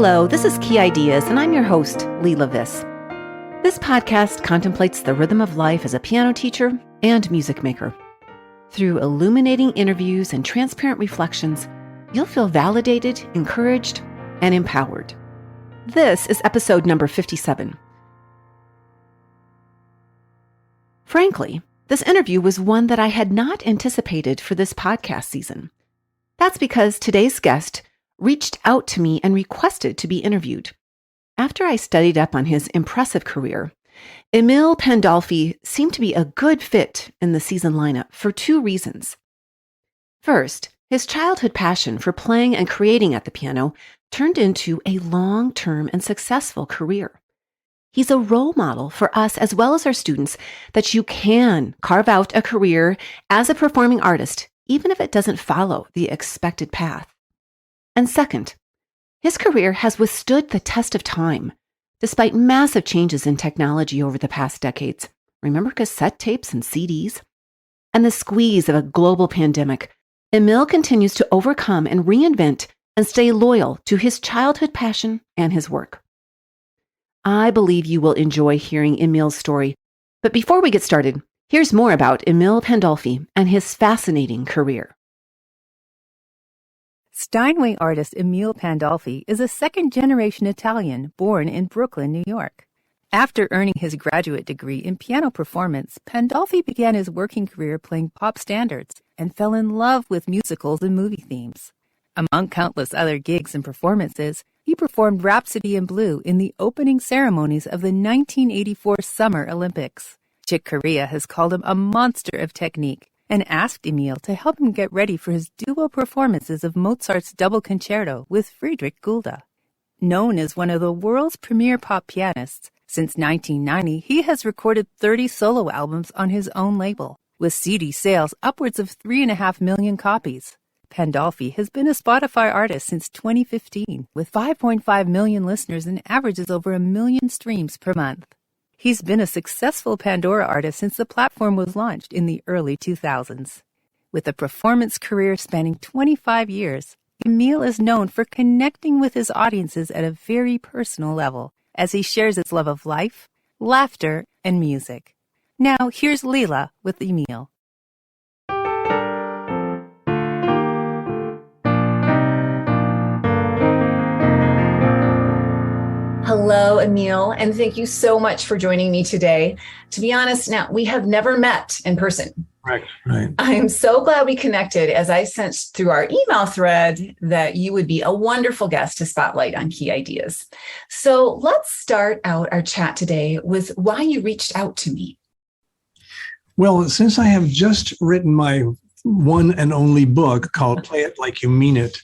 Hello, this is Key Ideas, and I'm your host, Leela Viss. This podcast contemplates the rhythm of life as a piano teacher and music maker. Through illuminating interviews and transparent reflections, you'll feel validated, encouraged, and empowered. This is episode number 57. Frankly, this interview was one that I had not anticipated for this podcast season. That's because today's guest reached out to me and requested to be interviewed. After I studied up on his impressive career, Emile Pandolfi seemed to be a good fit in the season lineup for two reasons. First, his childhood passion for playing and creating at the piano turned into a long-term and successful career. He's a role model for us as well as our students that you can carve out a career as a performing artist, even if it doesn't follow the expected path. And second, his career has withstood the test of time, despite massive changes in technology over the past decades. Remember cassette tapes and CDs? And the squeeze of a global pandemic, Emile continues to overcome and reinvent and stay loyal to his childhood passion and his work. I believe you will enjoy hearing Emile's story, but before we get started, here's more about Emile Pandolfi and his fascinating career. Steinway artist Emile Pandolfi is a second-generation Italian born in Brooklyn, New York. After earning his graduate degree in piano performance, Pandolfi began his working career playing pop standards and fell in love with musicals and movie themes. Among countless other gigs and performances, he performed Rhapsody in Blue in the opening ceremonies of the 1984 Summer Olympics. Chick Corea has called him a monster of technique and asked Emile to help him get ready for his duo performances of Mozart's Double Concerto with Friedrich Gulda. Known as one of the world's premier pop pianists, since 1990 he has recorded 30 solo albums on his own label, with CD sales upwards of 3.5 million copies. Pandolfi has been a Spotify artist since 2015, with 5.5 million listeners and averages over 1 million streams per month. He's been a successful Pandora artist since the platform was launched in the early 2000s. With a performance career spanning 25 years, Emile is known for connecting with his audiences at a very personal level as he shares his love of life, laughter, and music. Now, here's Leela with Emile. Hello, Emile, and thank you so much for joining me today. To be honest, now we have never met in person. Right. I'm so glad we connected as I sensed through our email thread that you would be a wonderful guest to spotlight on Key Ideas. So let's start out our chat today with why you reached out to me. Well, since I have just written my one and only book called Play It Like You Mean It,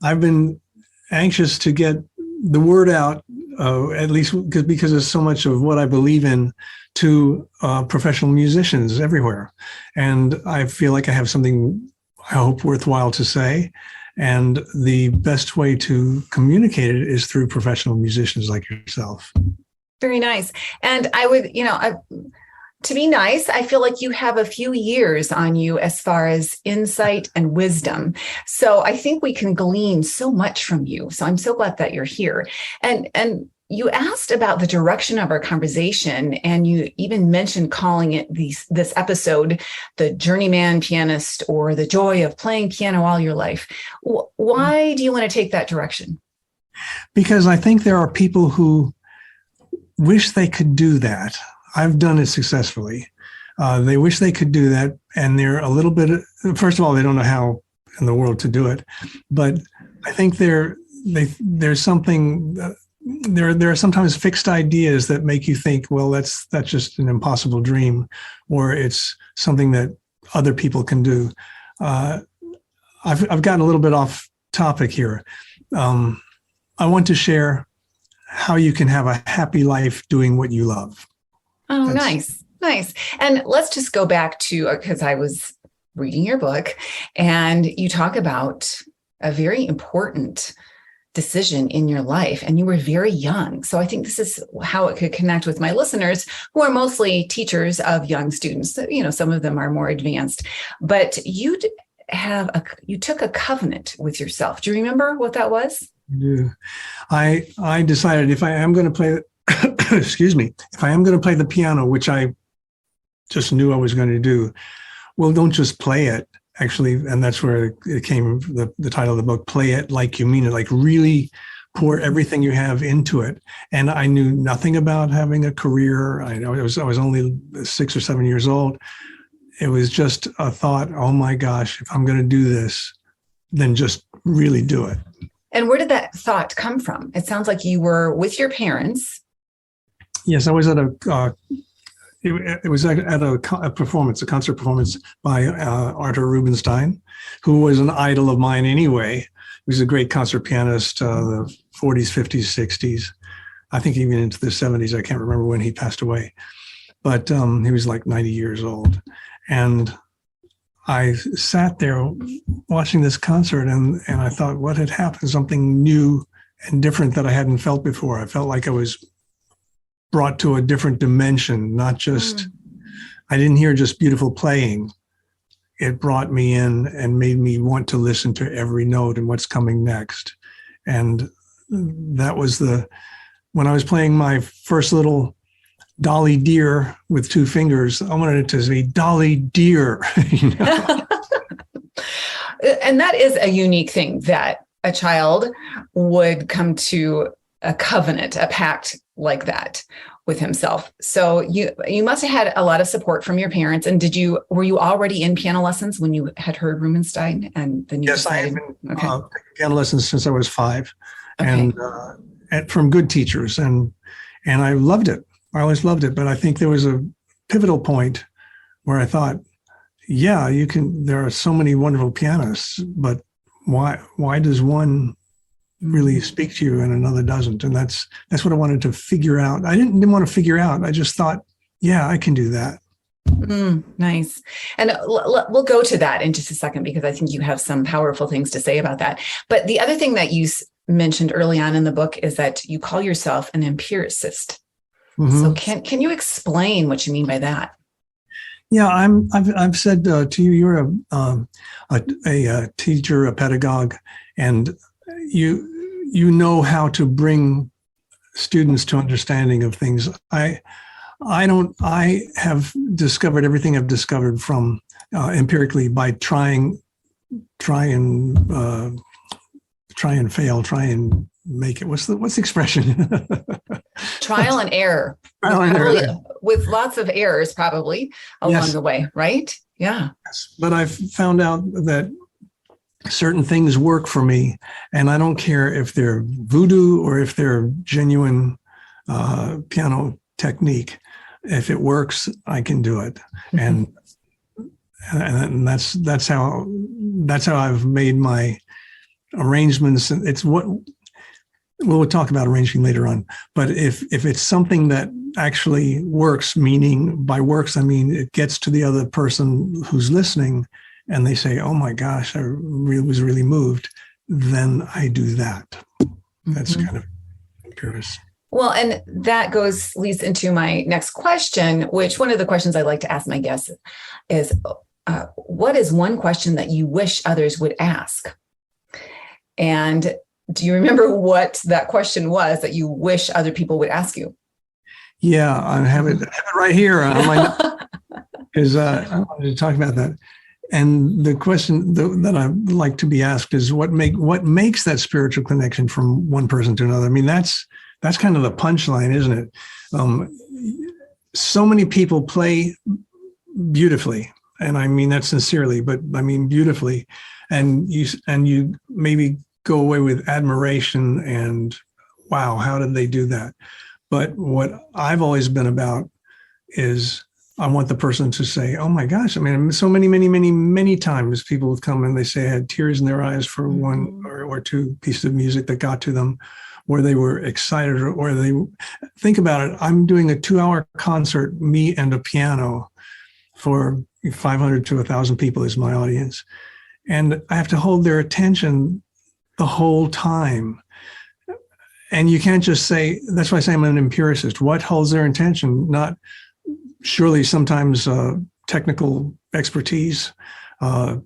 I've been anxious to get the word out, at least because there's so much of what I believe in, to professional musicians everywhere. And I feel like I have something, I hope, worthwhile to say. And the best way to communicate it is through professional musicians like yourself. Very nice. And I would, to be nice, I feel like you have a few years on you as far as insight and wisdom. So I think we can glean so much from you. So I'm so glad that you're here. And you asked about the direction of our conversation, and you even mentioned calling it this episode, The Journeyman Pianist, or The Joy of Playing Piano All Your Life. Why do you want to take that direction? Because I think there are people who wish they could do that. I've done it successfully. They wish they could do that, and they're a little bit, first of all, they don't know how in the world to do it. But I think there's something, there are sometimes fixed ideas that make you think, well, that's just an impossible dream, or it's something that other people can do. I've gotten a little bit off topic here. I want to share how you can have a happy life doing what you love. Oh, nice. And let's just go back to, because I was reading your book and you talk about a very important decision in your life, and you were very young. So I think this is how it could connect with my listeners, who are mostly teachers of young students. Some of them are more advanced, but you took a covenant with yourself. Do you remember what that was? do. I decided if I am going to play, excuse me, if I am going to play the piano, which I just knew I was going to do, well, don't just play it. Actually, and that's where it came, the title of the book, Play It Like You Mean It, like really pour everything you have into it. And I knew nothing about having a career. I was only 6 or 7 years old. It was just a thought, oh my gosh, if I'm going to do this, then just really do it. And where did that thought come from? It sounds like you were with your parents. Yes, I was at it was at a performance, a concert performance by Arthur Rubinstein, who was an idol of mine anyway. He was a great concert pianist, the 40s, 50s, 60s. I think even into the 70s. I can't remember when he passed away. But he was like 90 years old. And I sat there watching this concert and I thought, what had happened? Something new and different that I hadn't felt before. I felt like I was brought to a different dimension, not just, I didn't hear just beautiful playing. It brought me in and made me want to listen to every note and what's coming next. And that was when I was playing my first little Dolly Dear with 2 fingers, I wanted it to be Dolly Dear. You know? And that is a unique thing, that a child would come to a covenant, a pact like that with himself. So you must have had a lot of support from your parents. And were you already in piano lessons when you had heard Rubinstein and then you Yes, decided? I have been taking piano lessons since I was 5, and from good teachers, and I loved it. I always loved it, but I think there was a pivotal point where I thought, yeah, there are so many wonderful pianists, but why does one really speak to you and another doesn't? And that's what I wanted to figure out. I didn't want to figure out. I just thought, yeah, I can do that. Nice. And we'll go to that in just a second, because I think you have some powerful things to say about that. But the other thing that you mentioned early on in the book is that you call yourself an empiricist. Mm-hmm. So can you explain what you mean by that? Yeah, I've said to you, you're a teacher, a pedagogue, and you know how to bring students to understanding of things. I have discovered everything I've discovered from empirically by try and fail, try and make it. What's the expression? Trial and error. With lots of errors probably along the way, right? Yeah. Yes. But I've found out that certain things work for me, and I don't care if they're voodoo or if they're genuine piano technique. If it works, I can do it. Mm-hmm. And that's how I've made my arrangements. It's we'll talk about arranging later on, but if it's something that actually works, meaning by works, I mean, it gets to the other person who's listening and they say, oh my gosh, I was really moved, then I do that. That's kind of curious. Well, and that leads into my next question, which one of the questions I like to ask my guests is, what is one question that you wish others would ask? And do you remember what that question was that you wish other people would ask you? Yeah, I have it right here. Because I wanted to talk about that. And the question that I like to be asked is what makes that spiritual connection from one person to another? I mean, that's kind of the punchline, isn't it? So many people play beautifully, and I mean that sincerely, but I mean beautifully, and you maybe go away with admiration and wow, how did they do that? But what I've always been about is I want the person to say, oh my gosh, I mean, so many times people have come and they say I had tears in their eyes for one or 2 pieces of music that got to them, where they were excited, or they think about it. I'm doing a 2-hour concert, me and a piano, for 500 to 1,000 people is my audience. And I have to hold their attention the whole time. And you can't just say, that's why I say I'm an empiricist. What holds their attention? Not surely sometimes technical expertise, but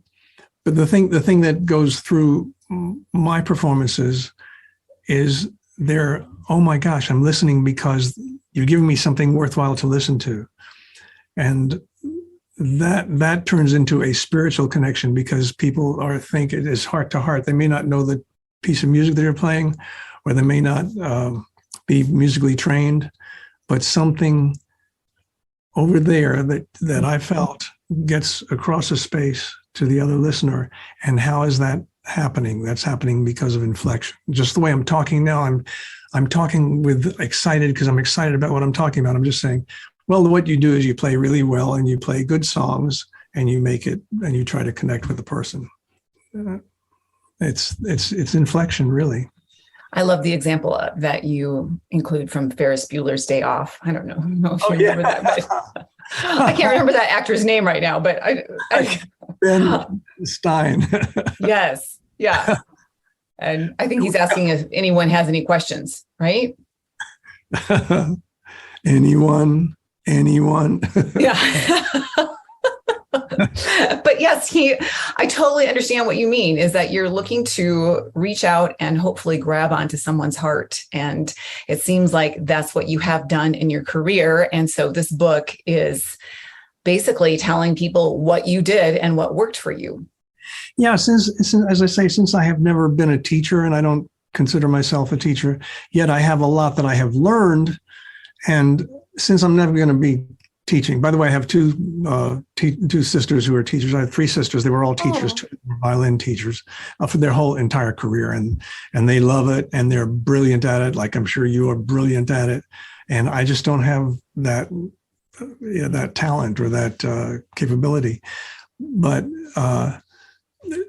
the thing that goes through my performances is they're, oh my gosh, I'm listening because you're giving me something worthwhile to listen to. And that turns into a spiritual connection, because people think it is heart to heart. They may not know the piece of music that you're playing, or they may not be musically trained, but something over there that I felt gets across a space to the other listener. And how is that happening? That's happening because of inflection. Just the way I'm talking now, I'm talking with excited because I'm excited about what I'm talking about. I'm just saying, well, what you do is you play really well and you play good songs and you make it and you try to connect with the person. It's inflection, really. I love the example that you include from Ferris Bueller's Day Off. I don't know if you remember that, but I can't remember that actor's name right now, but I Ben Stein. Yes. Yeah. And I think he's asking if anyone has any questions, right? Anyone? Yeah. But yes, I totally understand what you mean, is that you're looking to reach out and hopefully grab onto someone's heart. And it seems like that's what you have done in your career. And so this book is basically telling people what you did and what worked for you. Yeah, since as I say, since I have never been a teacher, and I don't consider myself a teacher, yet I have a lot that I have learned. And since I'm never going to be teaching, by the way, I have two sisters who are teachers. I have three sisters. They were all teachers, two violin teachers for their whole entire career. And they love it and they're brilliant at it. Like I'm sure you are brilliant at it. And I just don't have that talent or that capability. But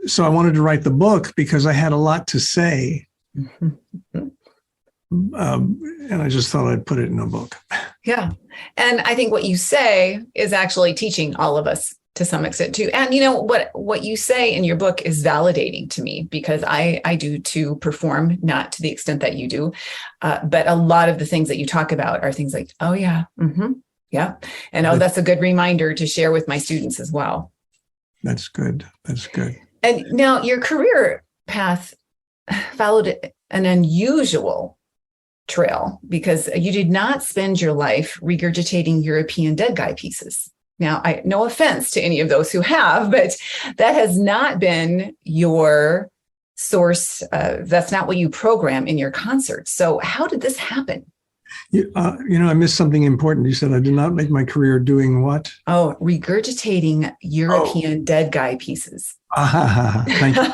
so I wanted to write the book because I had a lot to say. And I just thought I'd put it in a book. Yeah. And I think what you say is actually teaching all of us to some extent too. And you know, what you say in your book is validating to me, because I do too perform, not to the extent that you do. But a lot of the things that you talk about are things like, oh yeah. Mm-hmm, yeah. And that's a good reminder to share with my students as well. That's good. That's good. And now your career path followed an unusual trail, because you did not spend your life regurgitating European dead guy pieces. Now, no offense to any of those who have, but that has not been your source. That's not what you program in your concerts. So how did this happen? I missed something important. You said I did not make my career doing what? Oh, regurgitating European dead guy pieces. Thank you.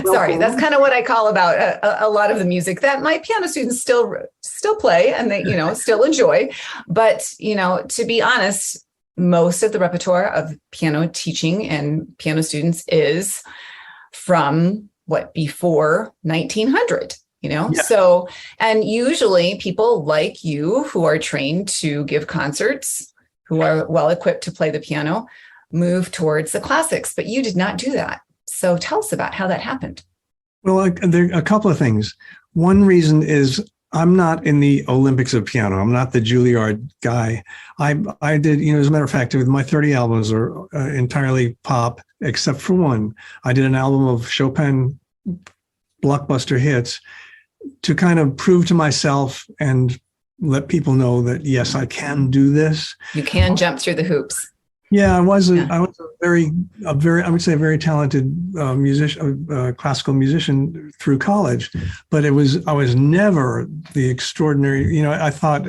Sorry, that's kind of what I call about a lot of the music that my piano students still play and they, still enjoy. But, to be honest, most of the repertoire of piano teaching and piano students is from before 1900. Yeah. So, and usually people like you who are trained to give concerts, who are well equipped to play the piano, move towards the classics, but you did not do that. So tell us about how that happened. Well, there are a couple of things. One reason is I'm not in the Olympics of piano. I'm not the Juilliard guy. I did, as a matter of fact, my 30 albums are entirely pop, except for one. I did an album of Chopin blockbuster hits to kind of prove to myself and let people know that, yes, I can do this. You can jump through the hoops. Yeah, I was a very, I would say a very talented musician, classical musician through college, but I was never the extraordinary, I thought,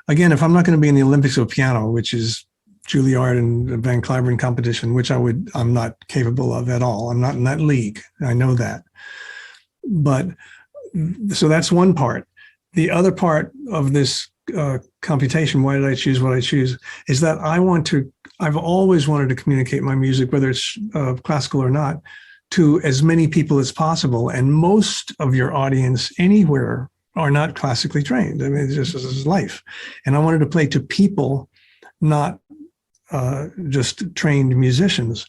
again, if I'm not going to be in the Olympics of piano, which is Juilliard and Van Cliburn competition, which I'm not capable of at all. I'm not in that league. I know that. But so that's one part. The other part of this computation, why did I choose what I choose, is that I've always wanted to communicate my music, whether it's classical or not, to as many people as possible. And most of your audience anywhere are not classically trained. I mean, it's just this is life. And I wanted to play to people, not just trained musicians.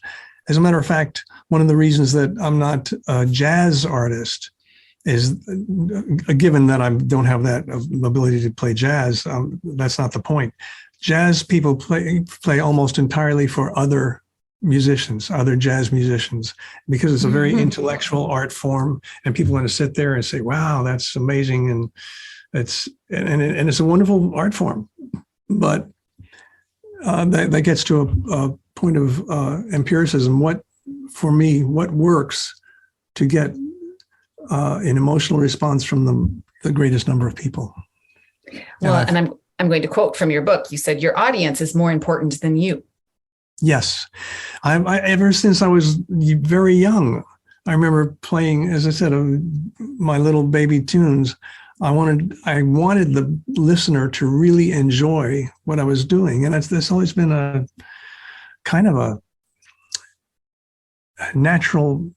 As a matter of fact, one of the reasons that I'm not a jazz artist is, given that I don't have that ability to play jazz, that's not the point. Jazz people play almost entirely for other musicians, other jazz musicians, because it's a very Mhm. intellectual art form, and people want to sit there and say, "Wow, that's amazing," and it's a wonderful art form. But that gets to a point of empiricism. For me, what works to get an emotional response from the greatest number of people? Well, and I'm going to quote from your book. You said your audience is more important than you. Yes, I ever since I was very young, I remember playing, as I said, my little baby tunes. I wanted the listener to really enjoy what I was doing, and that's always been a kind of a natural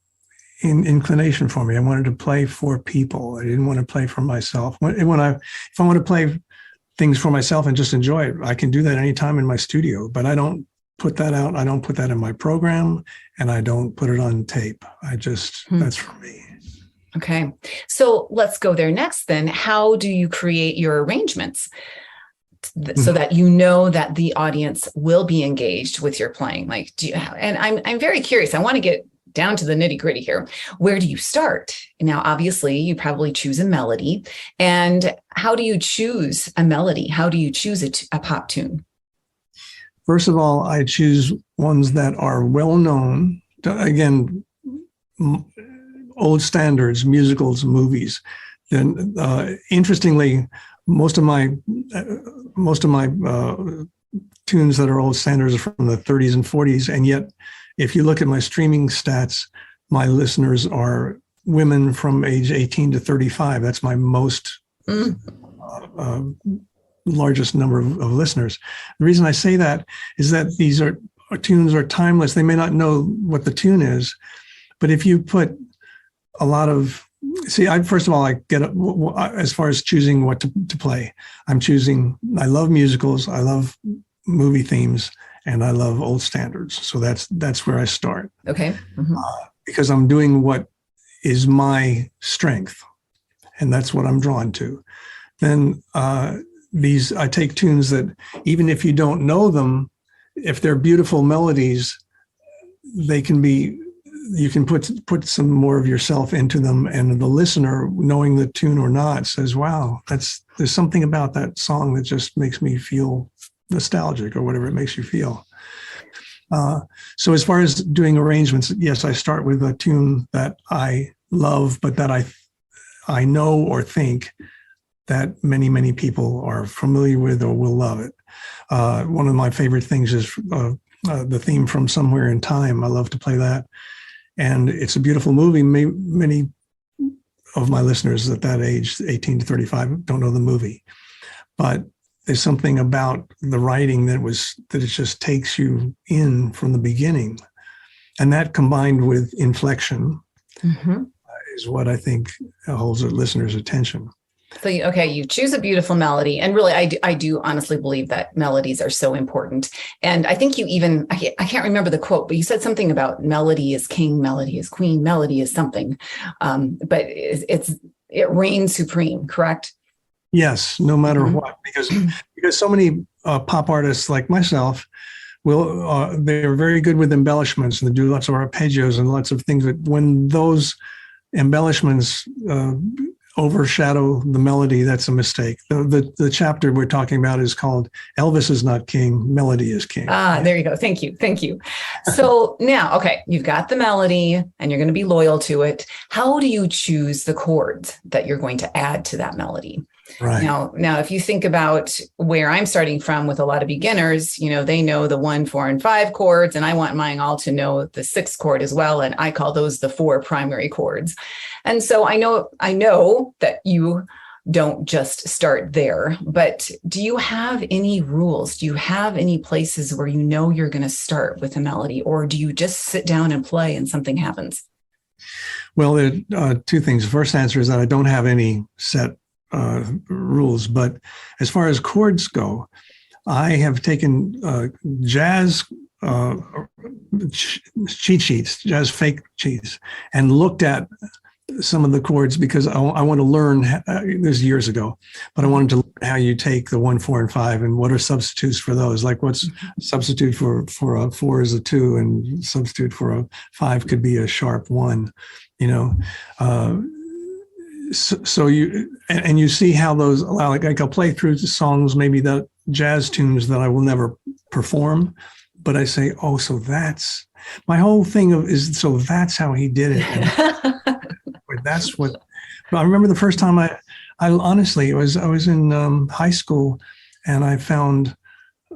inclination for me. I wanted to play for people. I didn't want to play for myself. If I want to play things for myself and just enjoy it, I can do that anytime in my studio. But I don't put that out. I don't put that in my program, and I don't put it on tape. That's for me. Okay. So let's go there next then. How do you create your arrangements so that you know that the audience will be engaged with your playing? Like, and I'm very curious. I want to get down to the nitty-gritty here. Where do you start? Now, obviously, you probably choose a melody. And how do you choose a melody? How do you choose a pop tune? First of all, I choose ones that are well known. Again, old standards, musicals, movies. Then, interestingly, most of my tunes that are old standards are from the 30s and 40s, and yet, if you look at my streaming stats, my listeners are women from age 18 to 35. That's my most largest number of listeners. The reason I say that is that these tunes are timeless. They may not know what the tune is, but if you put a lot of, first of all, I get as far as choosing what to play. I love musicals, I love movie themes, and I love old standards. So that's where I start. Okay. Mm-hmm. Because I'm doing what is my strength, and that's what I'm drawn to. Then I take tunes that, even if you don't know them, if they're beautiful melodies, they can be. You can put some more of yourself into them, and the listener, knowing the tune or not, says, "Wow, there's something about that song that just makes me feel nostalgic," or whatever it makes you feel. So as far as doing arrangements, yes, I start with a tune that I love, but that I know or think that many people are familiar with or will love it. One of my favorite things is the theme from Somewhere in Time. I love to play that. And it's a beautiful movie. Many of my listeners at that age, 18 to 35, don't know the movie. But there's something about the writing that it just takes you in from the beginning. And that, combined with inflection, is what I think holds the listener's attention. So, you choose a beautiful melody. And really, I do honestly believe that melodies are so important. And I think you even, I can't remember the quote, but you said something about melody is king, melody is queen, melody is something. But it reigns supreme, correct? Yes, no matter what, because so many pop artists like myself they're very good with embellishments, and they do lots of arpeggios and lots of things. But when those embellishments overshadow the melody, that's a mistake. The chapter we're talking about is called "Elvis is Not King, Melody is King." There you go. Thank you. So now, you've got the melody and you're going to be loyal to it. How do you choose the chords that you're going to add to that melody? Right. Now, if you think about where I'm starting from with a lot of beginners, they know the 1, 4, and 5 chords, and I want mine all to know the 6th chord as well. And I call those the 4 primary chords. And so I know that you don't just start there, but do you have any rules? Do you have any places where you're going to start with a melody, or do you just sit down and play and something happens? Well, there are two things. The first answer is that I don't have any set rules, but as far as chords go, I have taken jazz cheat sheets, jazz fake sheets, and looked at some of the chords because I want to learn. This was years ago, but I wanted to learn how you take the 1, 4, and 5, and what are substitutes for those. Like what's substitute for a 4 is a 2, and substitute for a 5 could be a sharp 1. You know, so you and you see how those like I'll play through the songs, maybe the jazz tunes that I will never perform, but I say, oh, so that's my whole thing so that's how he did it. And that's what. But I remember the first time I honestly I was in high school, and I found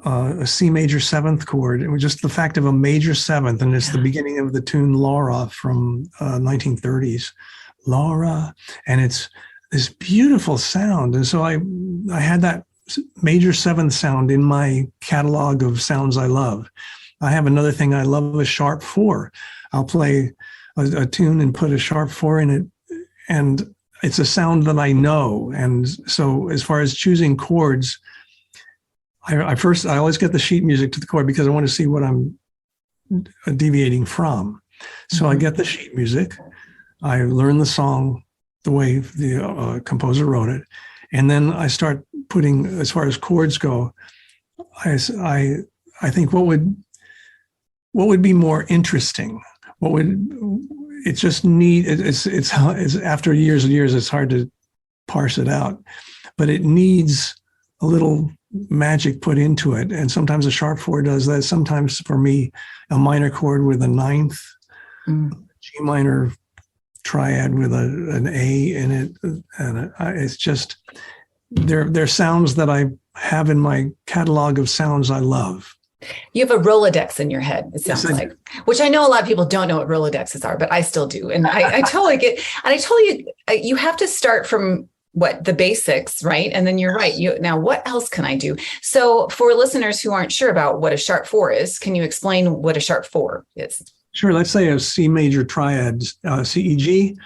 a C major 7th chord. It was just the fact of a major 7th, and it's the beginning of the tune Laura from 1930s, Laura, and it's this beautiful sound. And so I had that major 7th sound in my catalog of sounds I love. I have another thing I love, a sharp 4. I'll play a tune and put a sharp 4 in it, and it's a sound that I know. And so as far as choosing chords, I always get the sheet music to the chord because I want to see what I'm deviating from. So I get the sheet music, I learn the song the way the composer wrote it, and then I start putting, as far as chords go, I think what would be more interesting? What would it just need? It's after years and years, it's hard to parse it out, but it needs a little magic put into it. And sometimes a sharp 4 does that. Sometimes for me, a minor chord with a 9th, G minor triad with an A in it, and it's just they're sounds that I have in my catalog of sounds I love. You have a Rolodex in your head, it sounds like, which I know a lot of people don't know what Rolodexes are, but I still do. And I totally get, and I told you have to start from the basics, right? And then you're right. Now, what else can I do? So for listeners who aren't sure about what a sharp 4 is, can you explain what a sharp 4 is? Sure. Let's say a C major triad, C, E, G.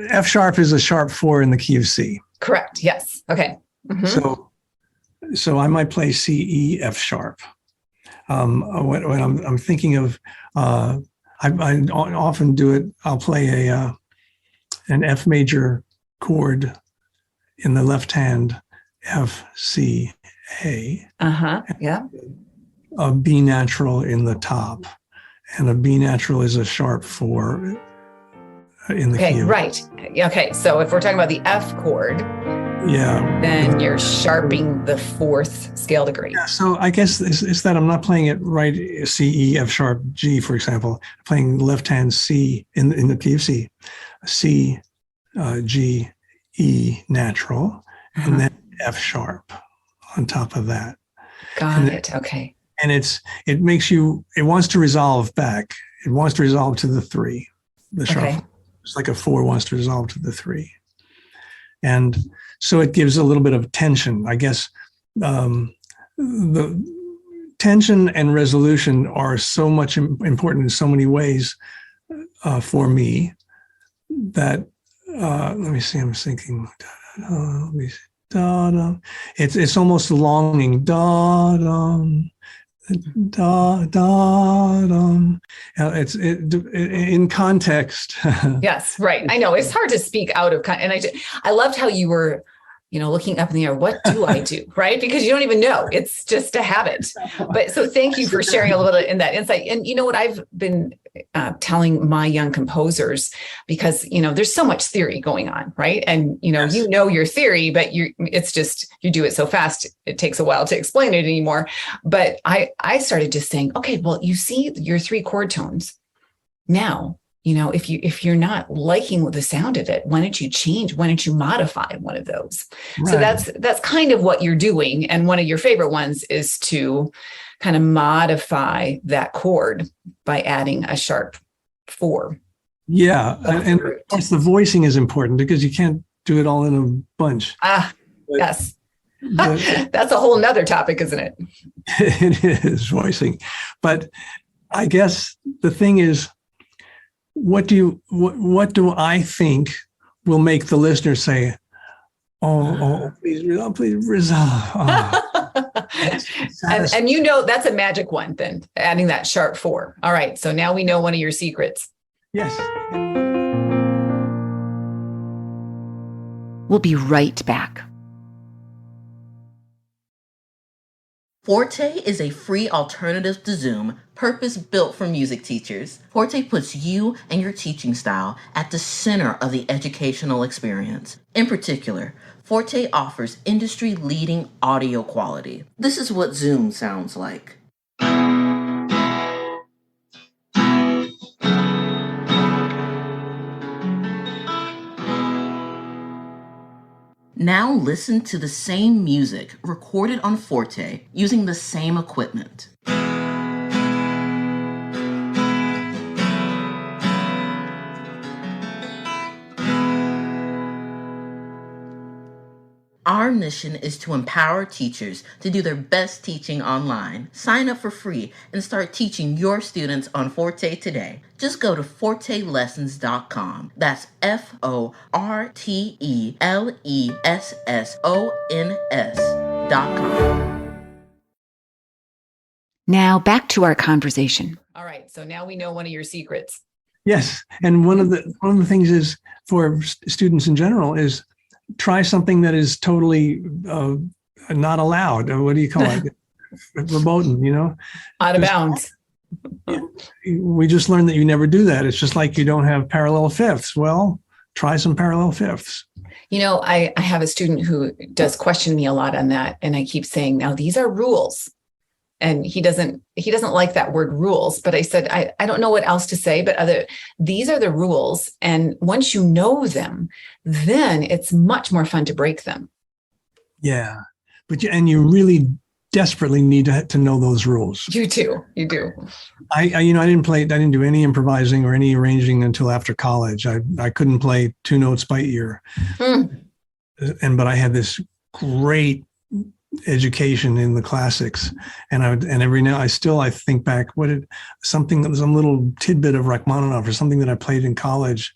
F sharp is a sharp 4 in the key of C. Correct. Yes. Okay. Mm-hmm. So I might play C, E, F sharp. When I'm thinking of, I often do it. I'll play an F major chord in the left hand, F, C, A. Yeah. A B natural in the top, and a B natural is a sharp 4 in the key. Right. Okay. So if we're talking about the F chord, then you're sharping the 4th scale degree. Yeah, so I guess it's that I'm not playing it right, C, E, F sharp, G, for example. I'm playing left hand C in the key of C, C, G, E natural, and then F sharp on top of that. Got it. Okay. And it makes you, it wants to resolve back. It wants to resolve to the 3, the sharp. Okay. It's like a 4 wants to resolve to the 3. And so it gives a little bit of tension. I guess the tension and resolution are so much important in so many ways for me that, let me see, I'm thinking, it's almost longing, it's in context. Yes, right. I know it's hard to speak out of and I loved how you were, looking up in the air. What do I do? Right? Because you don't even know. It's just a habit. But so thank you for sharing a little bit in that insight. And you know what I've been telling my young composers, because there's so much theory going on, right? And your theory, but it's just you do it so fast, it takes a while to explain it anymore. But I started just saying, okay, well, you see your 3 chord tones now. If you're not liking the sound of it, why don't you change? Why don't you modify one of those? Right. So that's kind of what you're doing. And one of your favorite ones is to kind of modify that chord by adding a sharp 4. Yeah. And of course the voicing is important because you can't do it all in a bunch. Yes. That's a whole nother topic, isn't it? It is, voicing. But I guess the thing is, what do I think will make the listener say, oh, please resolve. And that's a magic one then, adding that sharp 4. All right. So now we know one of your secrets. Yes. We'll be right back. Forte is a free alternative to Zoom, purpose-built for music teachers. Forte puts you and your teaching style at the center of the educational experience. In particular, Forte offers industry-leading audio quality. This is what Zoom sounds like. Now listen to the same music recorded on Forte using the same equipment. Our mission is to empower teachers to do their best teaching online. Sign up for free and start teaching your students on Forte today. Just go to fortelessons.com. That's FORTELESSONS.com. Now back to our conversation. All right. So now we know one of your secrets. Yes, and one of the things is for students in general is try something that is totally not allowed. What do you call it? Verboten, Out of bounds. We just learned that you never do that. It's just like you don't have parallel fifths. Well, try some parallel fifths. I have a student who does question me a lot on that. And I keep saying, now these are rules. And he doesn't like that word rules, but I said, I don't know what else to say, but these are the rules. And once you know them, then it's much more fun to break them. Yeah. You really desperately need to know those rules. You do. I didn't do any improvising or any arranging until after college. I couldn't play two notes by ear. But I had this great education in the classics, and every now I think back, some little tidbit of Rachmaninoff or something that I played in college,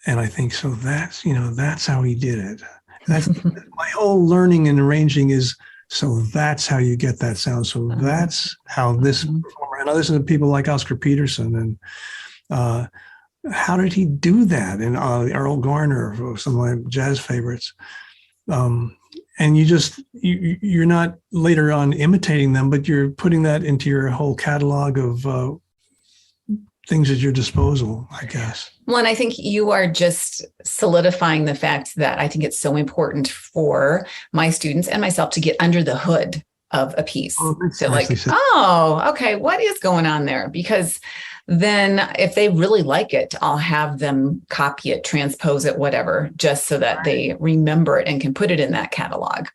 and I think, so that's how he did it. That's my whole learning and arranging is, so that's how you get that sound. So that's how this performer, and I listen to people like Oscar Peterson, and how did he do that? And Earl Garner, some of my jazz favorites. And you're not later on imitating them, but you're putting that into your whole catalog of things at your disposal, I guess. Well, and I think you are just solidifying the fact that I think it's so important for my students and myself to get under the hood of a piece. Okay, what is going on there? Because then if they really like it, I'll have them copy it, transpose it, whatever, just so that they remember it and can put it in that catalog.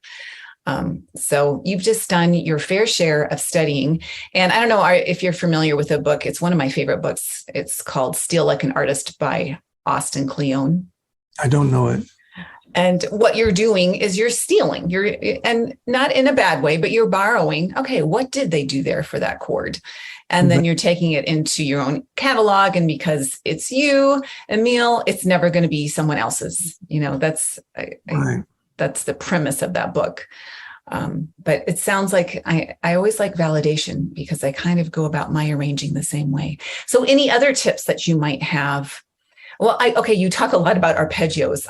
So you've just done your fair share of studying. And I don't know if you're familiar with the book. It's one of my favorite books. It's called Steal Like an Artist by Austin Kleon. I don't know it. And what you're doing is you're stealing, and not in a bad way, but you're borrowing. Okay, what did they do there for that chord? And then you're taking it into your own catalog. And because it's you, Emile, it's never going to be someone else's. That's the premise of that book. But it sounds like I always like validation because I kind of go about my arranging the same way. So any other tips that you might have? Well, you talk a lot about arpeggios.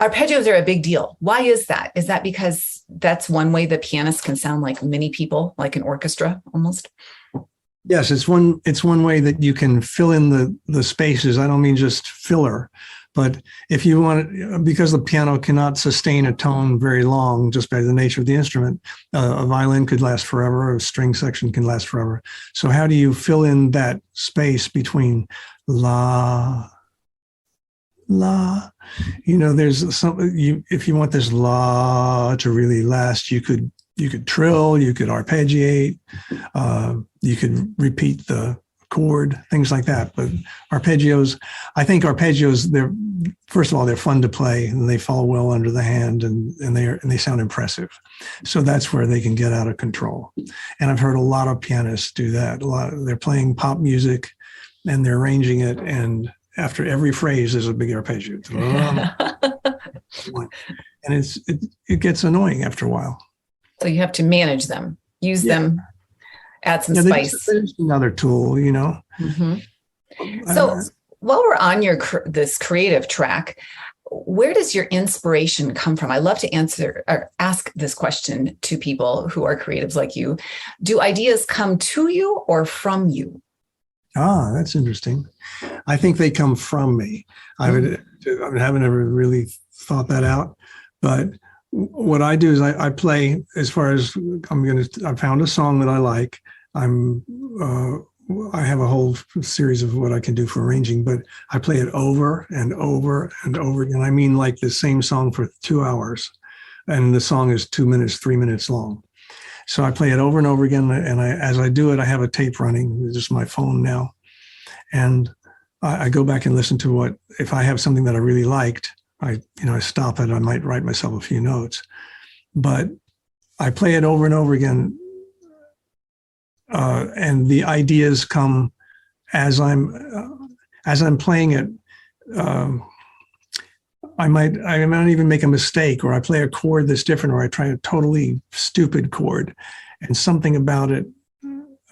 Arpeggios are a big deal. Why is that? Is that because that's one way the pianist can sound like many people, like an orchestra almost? Yes, it's one way that you can fill in the spaces. I don't mean just filler, but if you want, because the piano cannot sustain a tone very long just by the nature of the instrument, a violin could last forever, a string section can last forever. So how do you fill in that space between la, la? There's something, if you want this la to really last, you could trill, you could arpeggiate, you could repeat the chord, things like that. But I think arpeggios, first of all, they're fun to play and they fall well under the hand and they sound impressive. So that's where they can get out of control. And I've heard a lot of pianists do that. They're playing pop music and they're arranging it, and after every phrase there's a big arpeggio. And it gets annoying after a while. So you have to manage them, use them, add some spice. There's another tool, Mm-hmm. So while we're on this creative track, where does your inspiration come from? I love to answer or ask this question to people who are creatives like you. Do ideas come to you or from you? Ah, that's interesting. I think they come from me. I haven't ever really thought that out, but what I do is I play, as far as I found a song that I like. I have a whole series of what I can do for arranging, but I play it over and over and over again. I mean, like the same song for 2 hours, and the song is 2 minutes, 3 minutes long. So I play it over and over again. And as I do it, I have a tape running, just my phone now. And I go back and listen to if I have something that I really liked, I stop it. I might write myself a few notes, but I play it over and over again. And the ideas come as I'm playing it. I might even make a mistake, or I play a chord that's different, or I try a totally stupid chord, and something about it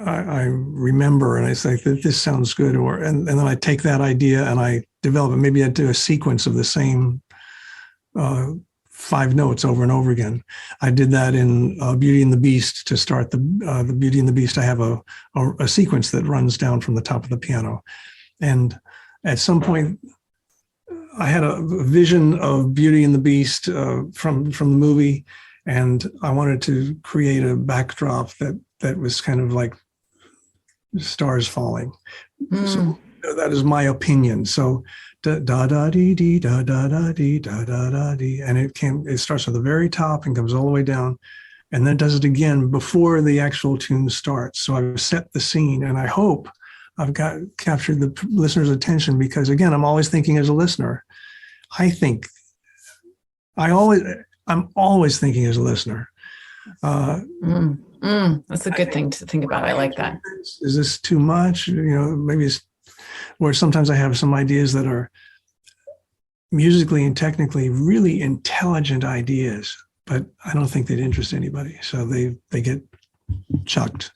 I remember, and I say that this sounds good, and then I take that idea and I develop it. Maybe I do a sequence of the same 5 notes over and over again. I did that in Beauty and the Beast. To start the Beauty and the Beast, I have a sequence that runs down from the top of the piano, and at some point, I had a vision of Beauty and the Beast from the movie, and I wanted to create a backdrop that was kind of like stars falling. So that is my opinion. So da da da dee dee da da da dee da da da dee, and it starts at the very top and comes all the way down, and then does it again before the actual tune starts. So I've set the scene, and I hope I've captured the listener's attention, because again, I'm always thinking as a listener. I'm always thinking as a listener. That's a good thing to think about. I like that. Is this too much? Maybe it's where sometimes I have some ideas that are musically and technically really intelligent ideas, but I don't think they'd interest anybody. So they get chucked.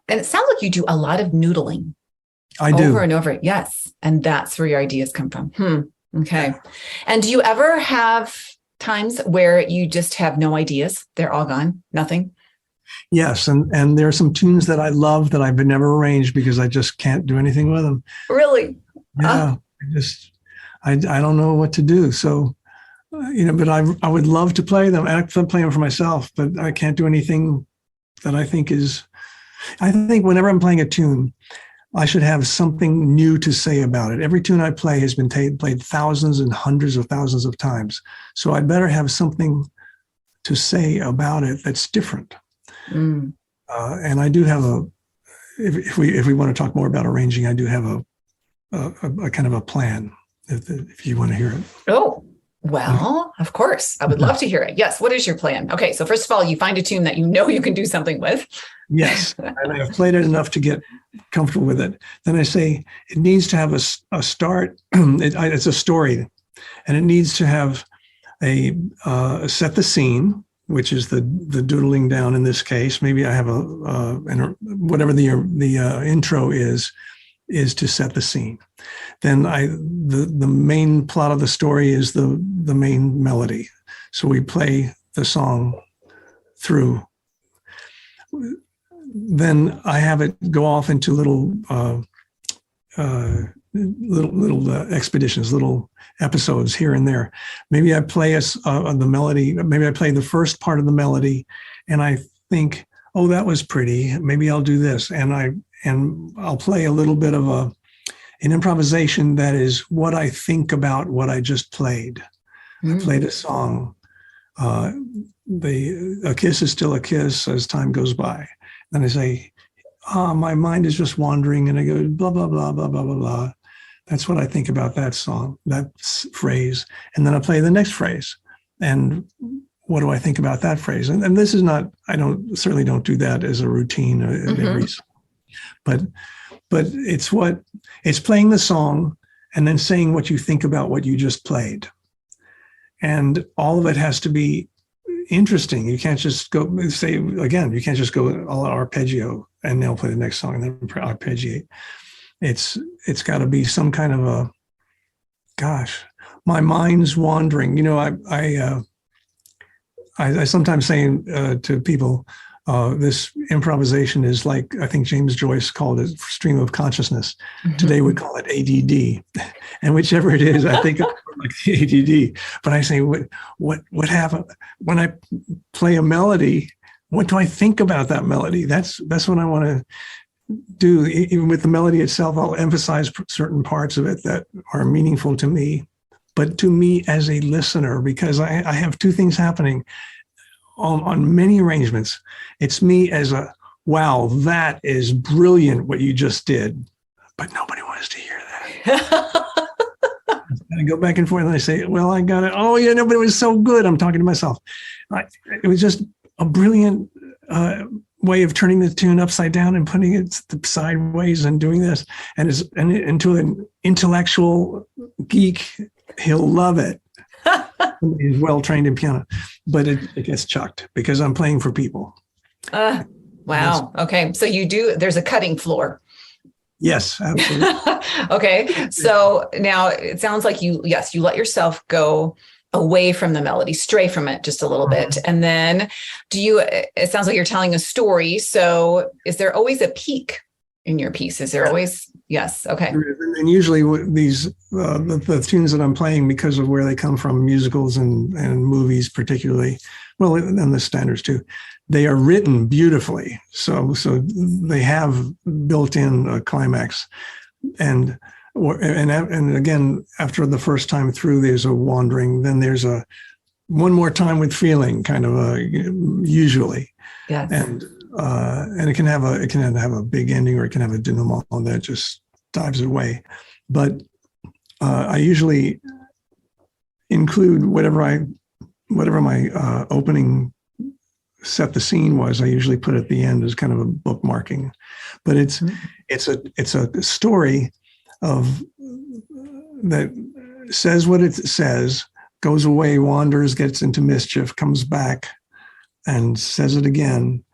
And it sounds like you do a lot of noodling. I do. Over and over. Yes. And that's where your ideas come from. Okay. And do you ever have times where you just have no ideas? They're all gone. Nothing. Yes. And there are some tunes that I love that I've never arranged because I just can't do anything with them. Really? Yeah. I don't know what to do. So, but I would love to play them. I'm playing them for myself, but I can't do anything that I think whenever I'm playing a tune, I should have something new to say about it. Every tune I play has been played thousands and hundreds of thousands of times. So I better have something to say about it that's different. And I do have if we want to talk more about arranging, I do have a kind of a plan, if you want to hear it. Oh, well, of course. I would love to hear it. Yes. What is your plan? Okay. So first of all, you find a tune that you can do something with. Yes. And I've played it enough to get comfortable with it. Then I say it needs to have a start. It's a story, and it needs to have set the scene, which is the doodling down in this case. Maybe I have whatever the intro is to set the scene. Then the main plot of the story is the main melody. So we play the song through. Then I have it go off into little expeditions, little episodes here and there. Maybe I play the melody. Maybe I play the first part of the melody, and I think, oh, that was pretty. Maybe I'll do this, and I'll play a little bit of an improvisation that is what I think about what I just played. I played a song. A kiss is still a kiss as time goes by. Then I say, my mind is just wandering, and I go, blah, blah, blah, blah, blah, blah, blah. That's what I think about that song, that phrase. And then I play the next phrase. And what do I think about that phrase? And this is not, certainly don't do that as a routine in every song. But it's playing the song and then saying what you think about what you just played. And all of it has to be interesting. You can't just go you can't just go all arpeggio and now play the next song and then arpeggiate. It's got to be some kind of my mind's wandering. I sometimes say to people, this improvisation is like, I think James Joyce called it stream of consciousness. Mm-hmm. Today we call it ADD, and whichever it is, I think it's like the ADD. But I say, what happened when I play a melody? What do I think about that melody? That's what I want to do. Even with the melody itself, I'll emphasize certain parts of it that are meaningful to me, but to me as a listener, because I have two things happening on many arrangements. It's me as a, wow, that is brilliant what you just did, but nobody wants to hear that. I go back and forth and I say, well, I got it. Oh yeah, no, but it was so good. I'm talking to myself. It was just a brilliant way of turning the tune upside down and putting it sideways and doing this. And into an intellectual geek, he'll love it. He's well trained in piano, but it gets chucked because I'm playing for people. Wow. Okay. So there's a cutting floor. Yes, absolutely. Okay. So now it sounds like you let yourself go away from the melody, stray from it just a little bit. And then it sounds like you're telling a story. So is there always a peak in your piece? Is there always? Yes. Okay. And usually these, the tunes that I'm playing, because of where they come from, musicals and movies particularly, well, and the standards too, they are written beautifully. So they have built in a climax. And again, after the first time through, there's a wandering, then there's a one more time with feeling kind of usually. Yes. And it can have a big ending, or it can have a denouement that just dives away. But I usually include whatever my opening set the scene was. I usually put at the end as kind of a bookmarking. But it's a story of that says what it says, goes away, wanders, gets into mischief, comes back, and says it again.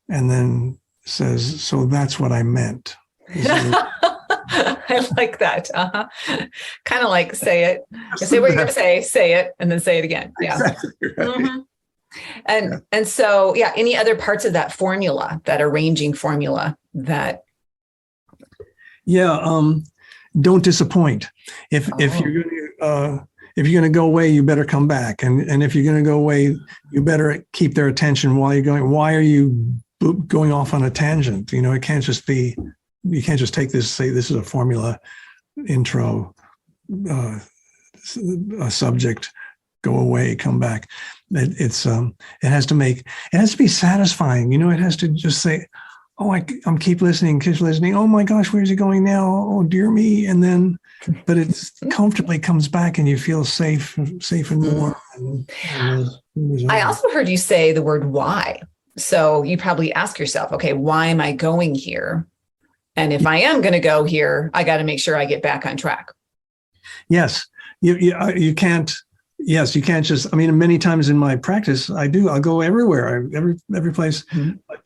And then says, so that's what I meant. I like that. Kind of like say it. Say what you're going to say it, and then say it again. Yeah. Exactly right. Mm-hmm. And so, yeah, any other parts of that formula, that arranging formula that. Yeah. Don't disappoint. If you're going to go away, you better come back. And if you're going to go away, you better keep their attention while you're going. Why are you going off on a tangent? It can't just be, you can't just take this, say this is a formula, intro, a subject, go away, come back. It has to be satisfying. It has to just say, oh, I'm keep listening. Oh my gosh, where's he going now? Oh dear me. And then, but it's comfortably comes back and you feel safe and warm. I also heard you say the word why. So you probably ask yourself, okay, why am I going here? And if I am going to go here, I got to make sure I get back on track. Yes. You can't. Yes, you can't just, many times in my practice, I'll go everywhere, every place. Mm-hmm. But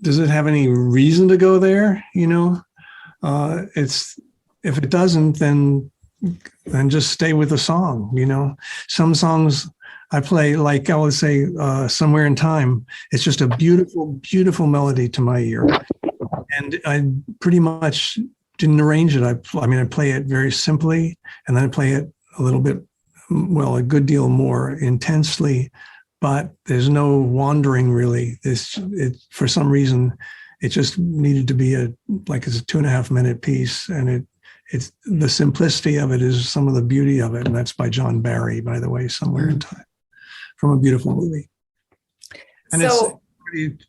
does it have any reason to go there? If it doesn't, then just stay with the song. Some songs I play, like I would say, Somewhere in Time. It's just a beautiful, beautiful melody to my ear. And I pretty much didn't arrange it. I play it very simply, and then I play it a little bit, a good deal more intensely, but there's no wandering really. For some reason, it just needed to be it's a 2.5 minute piece, and it's the simplicity of it is some of the beauty of it, and that's by John Barry, by the way, Somewhere in Time, from a beautiful movie. And so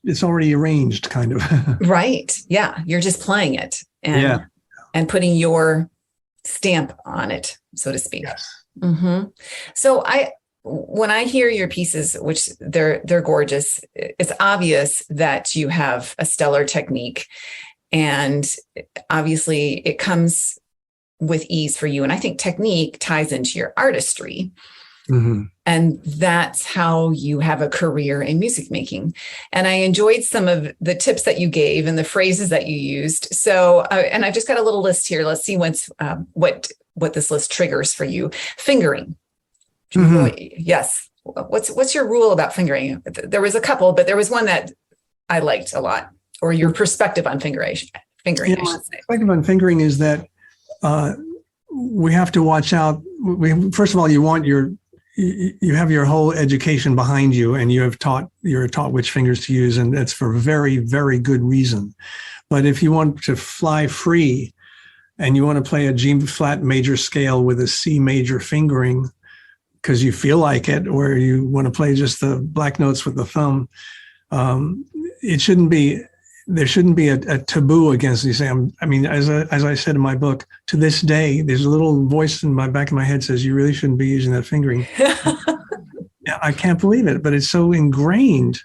it's already arranged, kind of. Right. Yeah. You're just playing it and putting your stamp on it, so to speak. Yes. Mm-hmm. So when I hear your pieces, which they're gorgeous, it's obvious that you have a stellar technique, and obviously it comes with ease for you. And I think technique ties into your artistry. Mm-hmm. And that's how you have a career in music making. And I enjoyed some of the tips that you gave and the phrases that you used. So, and I've just got a little list here. Let's see what what this list triggers for you. Fingering. Yes. What's your rule about fingering? There was a couple, but there was one that I liked a lot, or your perspective on fingering, I should say. Perspective on fingering is that we have to watch out. First of all, you have your whole education behind you, and you're taught which fingers to use, and it's for very, very good reason. But if you want to fly free and you want to play a G flat major scale with a C major fingering because you feel like it, or you want to play just the black notes with the thumb, there shouldn't be a taboo against these. As I said in my book, to this day, there's a little voice in my back of my head says, you really shouldn't be using that fingering. I can't believe it, but it's so ingrained.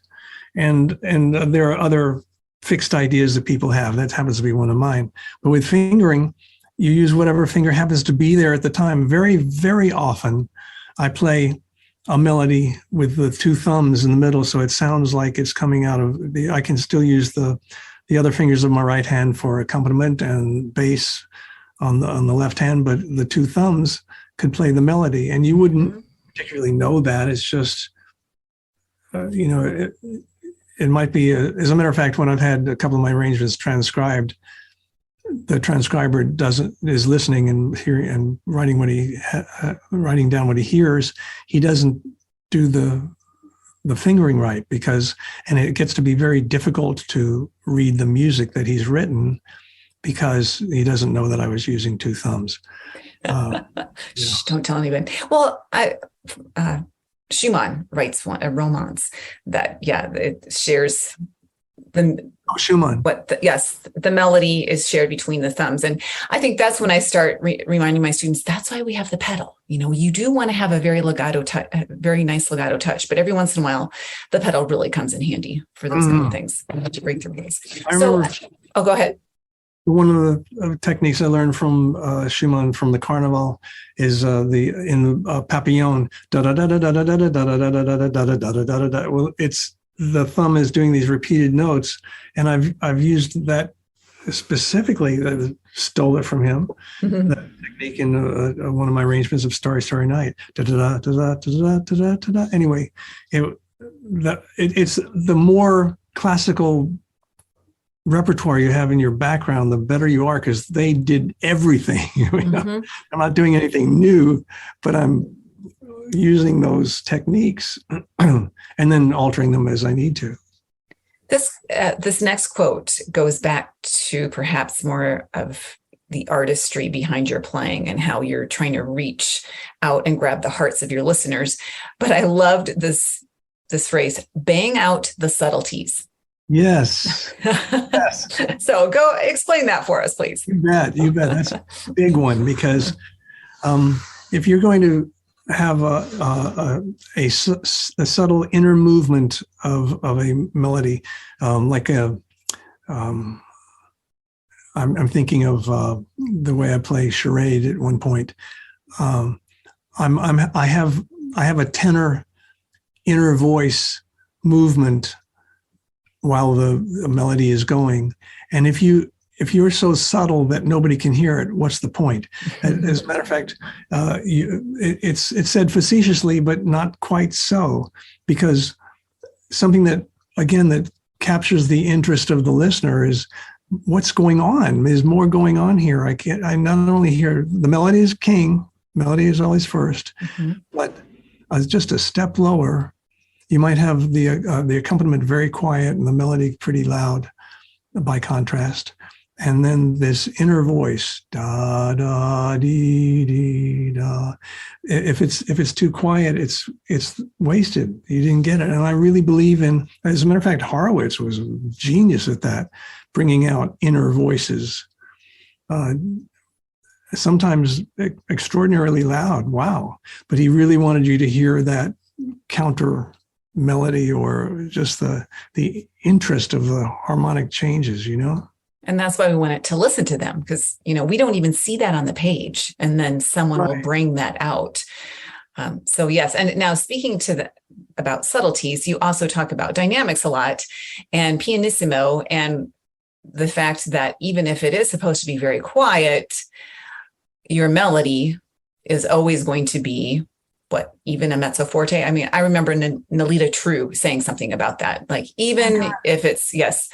And there are other fixed ideas that people have. That happens to be one of mine. But with fingering, you use whatever finger happens to be there at the time. Very, very often, I play a melody with the two thumbs in the middle, so it sounds like it's coming out of I can still use the other fingers of my right hand for accompaniment and bass on the left hand, but the two thumbs could play the melody, and you wouldn't particularly know that. It's just, it might be. As a matter of fact, when I've had a couple of my arrangements transcribed, the transcriber is listening and hearing and writing writing down what he hears. He doesn't do the fingering right and it gets to be very difficult to read the music that he's written because he doesn't know that I was using two thumbs. Shh, don't tell anyone. Well, Schumann writes a romance that it shares Schumann. The melody is shared between the thumbs. And I think that's when I start reminding my students, that's why we have the pedal. You do want to have a very very nice legato touch, but every once in a while, the pedal really comes in handy for those kind of things. I have to break through those. Go ahead. One of the techniques I learned from Schumann from the Carnival is in Papillon. Well, it's the thumb is doing these repeated notes, and I've used that specifically. Stole it from him. That technique in one of my arrangements of Starry Starry Night. Anyway, it's the more classical repertoire you have in your background, the better you are, because they did everything. I'm not doing anything new, but I'm using those techniques and then altering them as I need to. This next quote goes back to perhaps more of the artistry behind your playing and how you're trying to reach out and grab the hearts of your listeners. But I loved this phrase, bang out the subtleties. Yes. So go explain that for us, please. You bet. That's a big one, because if you're going to have a subtle inner movement of a melody, like I'm thinking of the way I play charade at one point. I have a tenor inner voice movement while the melody is going, and if you're so subtle that nobody can hear it, what's the point? As a matter of fact, it's said facetiously, but not quite so, because something that captures the interest of the listener is what's going on. There's more going on here. I not only hear the melody is king, melody is always first, but just a step lower, you might have the accompaniment very quiet and the melody pretty loud by contrast. And then this inner voice, da da dee dee da. If it's too quiet, it's wasted. You didn't get it. And I really believe in. As a matter of fact, Horowitz was a genius at that, bringing out inner voices. Sometimes extraordinarily loud. Wow! But he really wanted you to hear that counter melody, or just the interest of the harmonic changes. And that's why we wanted to listen to them, because, we don't even see that on the page, and then someone will bring that out. So yes. And now speaking about subtleties, you also talk about dynamics a lot, and pianissimo, and the fact that even if it is supposed to be very quiet, your melody is always going to be even a mezzo forte. I mean, I remember Nolita True saying something about that. Like, even if it's, yes,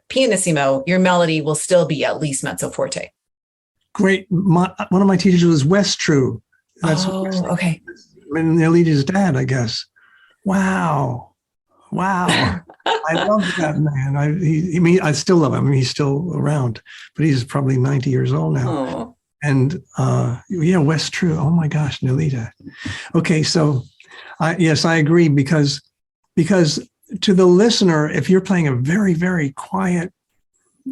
pianissimo, your melody will still be at least mezzo forte. Great. One of my teachers was West True. Okay. Nolita's dad, I guess. Wow. I love that man. I still love him. I mean, he's still around, but he's probably 90 years old now. Oh. And West True. Oh my gosh, Nolita. Okay, so yes, I agree because to the listener, if you're playing a very, very quiet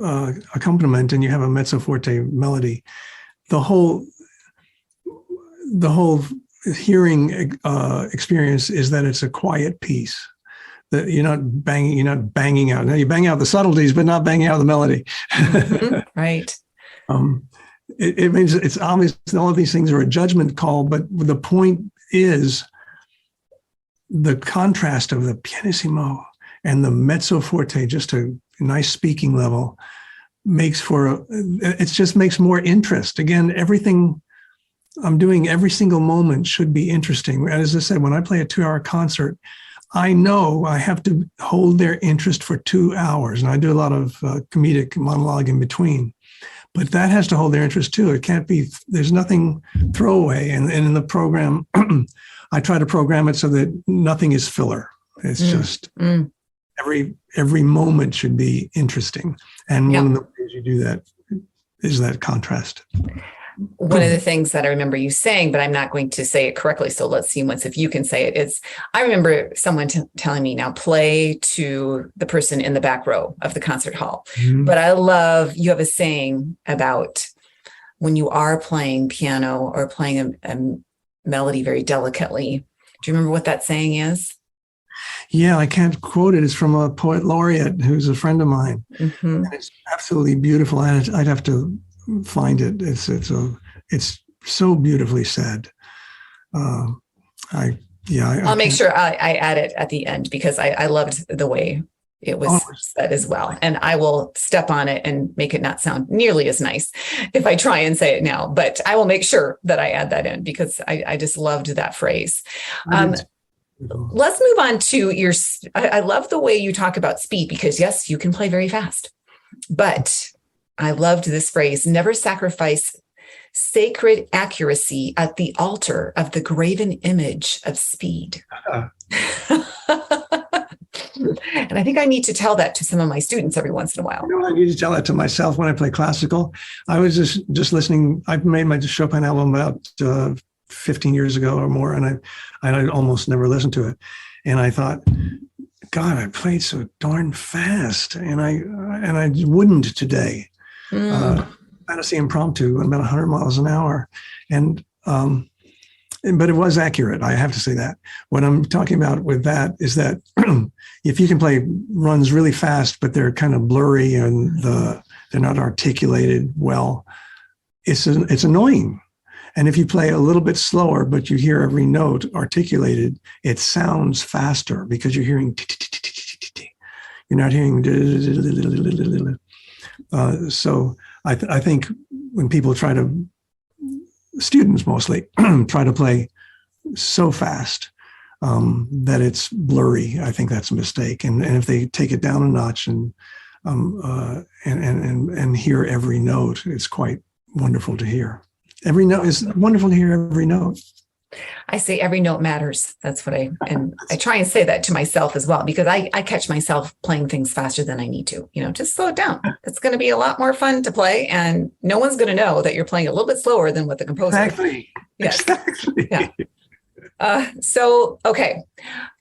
accompaniment and you have a mezzo forte melody, the whole hearing experience is that it's a quiet piece. That you're not banging out. Now you bang out the subtleties, but not banging out the melody. Mm-hmm. Right. It means it's obvious all of these things are a judgment call, but the point is the contrast of the pianissimo and the mezzo forte, just a nice speaking level, makes more interest. Again, everything I'm doing, every single moment should be interesting. As I said, when I play a 2-hour concert, I know I have to hold their interest for 2 hours. And I do a lot of comedic monologue in between. But that has to hold their interest too. It can't be, there's nothing throwaway. And in the program, I try to program it so that nothing is filler. It's just every moment should be interesting. And one of the ways you do that is that contrast. One of the things that I remember you saying, but I'm not going to say it correctly, so let's see if you can say it, is I remember someone telling me, now play to the person in the back row of the concert hall. Mm-hmm. But I love, you have a saying about when you are playing piano or playing a melody very delicately. Do you remember what that saying is? Yeah, I can't quote it. It's from a poet laureate who's a friend of mine. Mm-hmm. And it's absolutely beautiful. I'd have to find it. It's so beautifully said. I'll make sure I add it at the end because I loved the way it was said as well. And I will step on it and make it not sound nearly as nice if I try and say it now, but I will make sure that I add that in because I just loved that phrase. Let's move on to I love the way you talk about speed because yes, you can play very fast, but I loved this phrase, never sacrifice sacred accuracy at the altar of the graven image of speed. And I think I need to tell that to some of my students every once in a while. I need to tell that to myself when I play classical. I was just listening. I made my Chopin album about 15 years ago or more, and I almost never listened to it. And I thought, God, I played so darn fast, and I wouldn't today. Fantasy impromptu, about 100 miles an hour, but it was accurate. I have to say that. What I'm talking about with that is that if you can play runs really fast, but they're kind of blurry and they're not articulated well, it's annoying. And if you play a little bit slower, but you hear every note articulated, it sounds faster because you're hearing. You're not hearing. So I think when people students mostly try to play so fast that it's blurry, I think that's a mistake. And if they take it down a notch and hear every note, it's quite wonderful to hear. Every note is wonderful to hear every note. I say every note matters. That's what I try and say that to myself as well, because I catch myself playing things faster than I need to, just slow it down. It's going to be a lot more fun to play and no one's going to know that you're playing a little bit slower than what the composer. Exactly. Yes. Exactly. Yeah. Okay.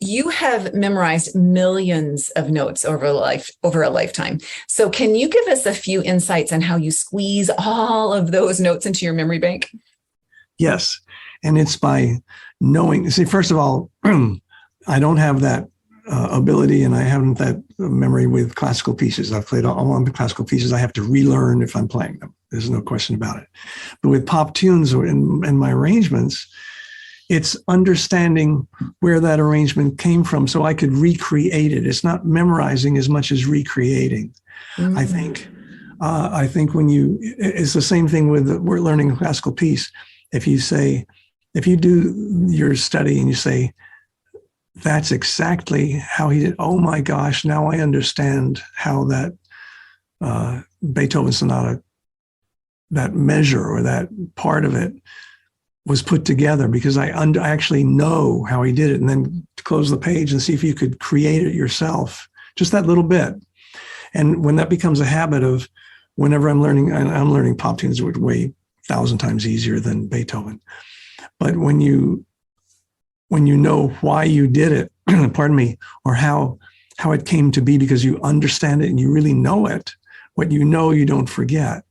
You have memorized millions of notes over a lifetime. So can you give us a few insights on how you squeeze all of those notes into your memory bank? Yes. And it's by knowing, first of all, I don't have that ability and I haven't that memory with classical pieces. I've played all the classical pieces. I have to relearn if I'm playing them. There's no question about it. But with pop tunes and my arrangements, it's understanding where that arrangement came from so I could recreate it. It's not memorizing as much as recreating. Mm-hmm. I think I think it's the same thing with we're learning a classical piece. If you do your study and you say, that's exactly how he did, oh my gosh, now I understand how that Beethoven sonata, that measure or that part of it was put together, because I actually know how he did it. And then close the page and see if you could create it yourself, just that little bit. And when that becomes a habit of, whenever I'm learning pop tunes, which way 1,000 times easier than Beethoven. But when you know why you did it, pardon me, or how it came to be, because you understand it and you really know it, what you know, you don't forget.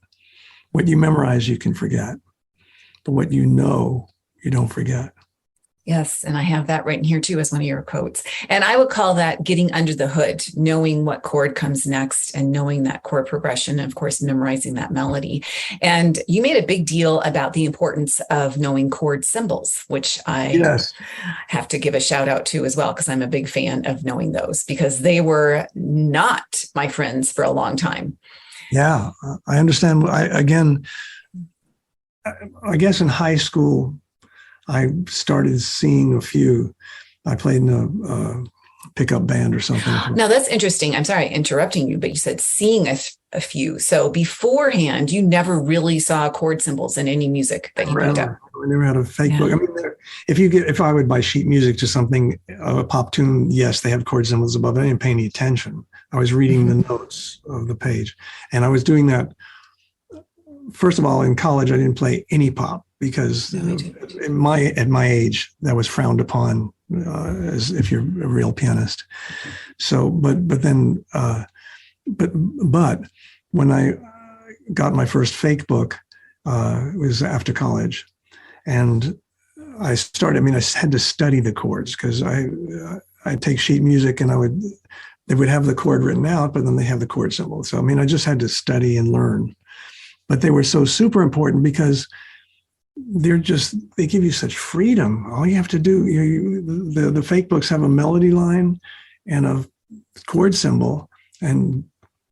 What you memorize, you can forget. But what you know, you don't forget. Yes. And I have that written here too as one of your quotes. And I would call that getting under the hood, knowing what chord comes next and knowing that chord progression, and of course, memorizing that melody. And you made a big deal about the importance of knowing chord symbols, which I have to give a shout out to as well, because I'm a big fan of knowing those, because they were not my friends for a long time. Yeah, I understand. I guess in high school, I started seeing a few. I played in a pickup band or something. Now that's interesting. I'm sorry interrupting you, but you said seeing a few. So beforehand, you never really saw chord symbols in any music that you picked up. I never had a fake book. I mean, if I would buy sheet music to something, a pop tune, yes, they have chord symbols above it. I didn't pay any attention. I was reading the notes of the page, and I was doing that. First of all, in college, I didn't play any pop, because at my age, that was frowned upon as if you're a real pianist. So, but when I got my first fake book, it was after college, and I had to study the chords, because I'd take sheet music and they would have the chord written out, but then they have the chord symbol. So, I just had to study and learn. But they were so super important, because they give you such freedom. All you have to do, the fake books have a melody line and a chord symbol, and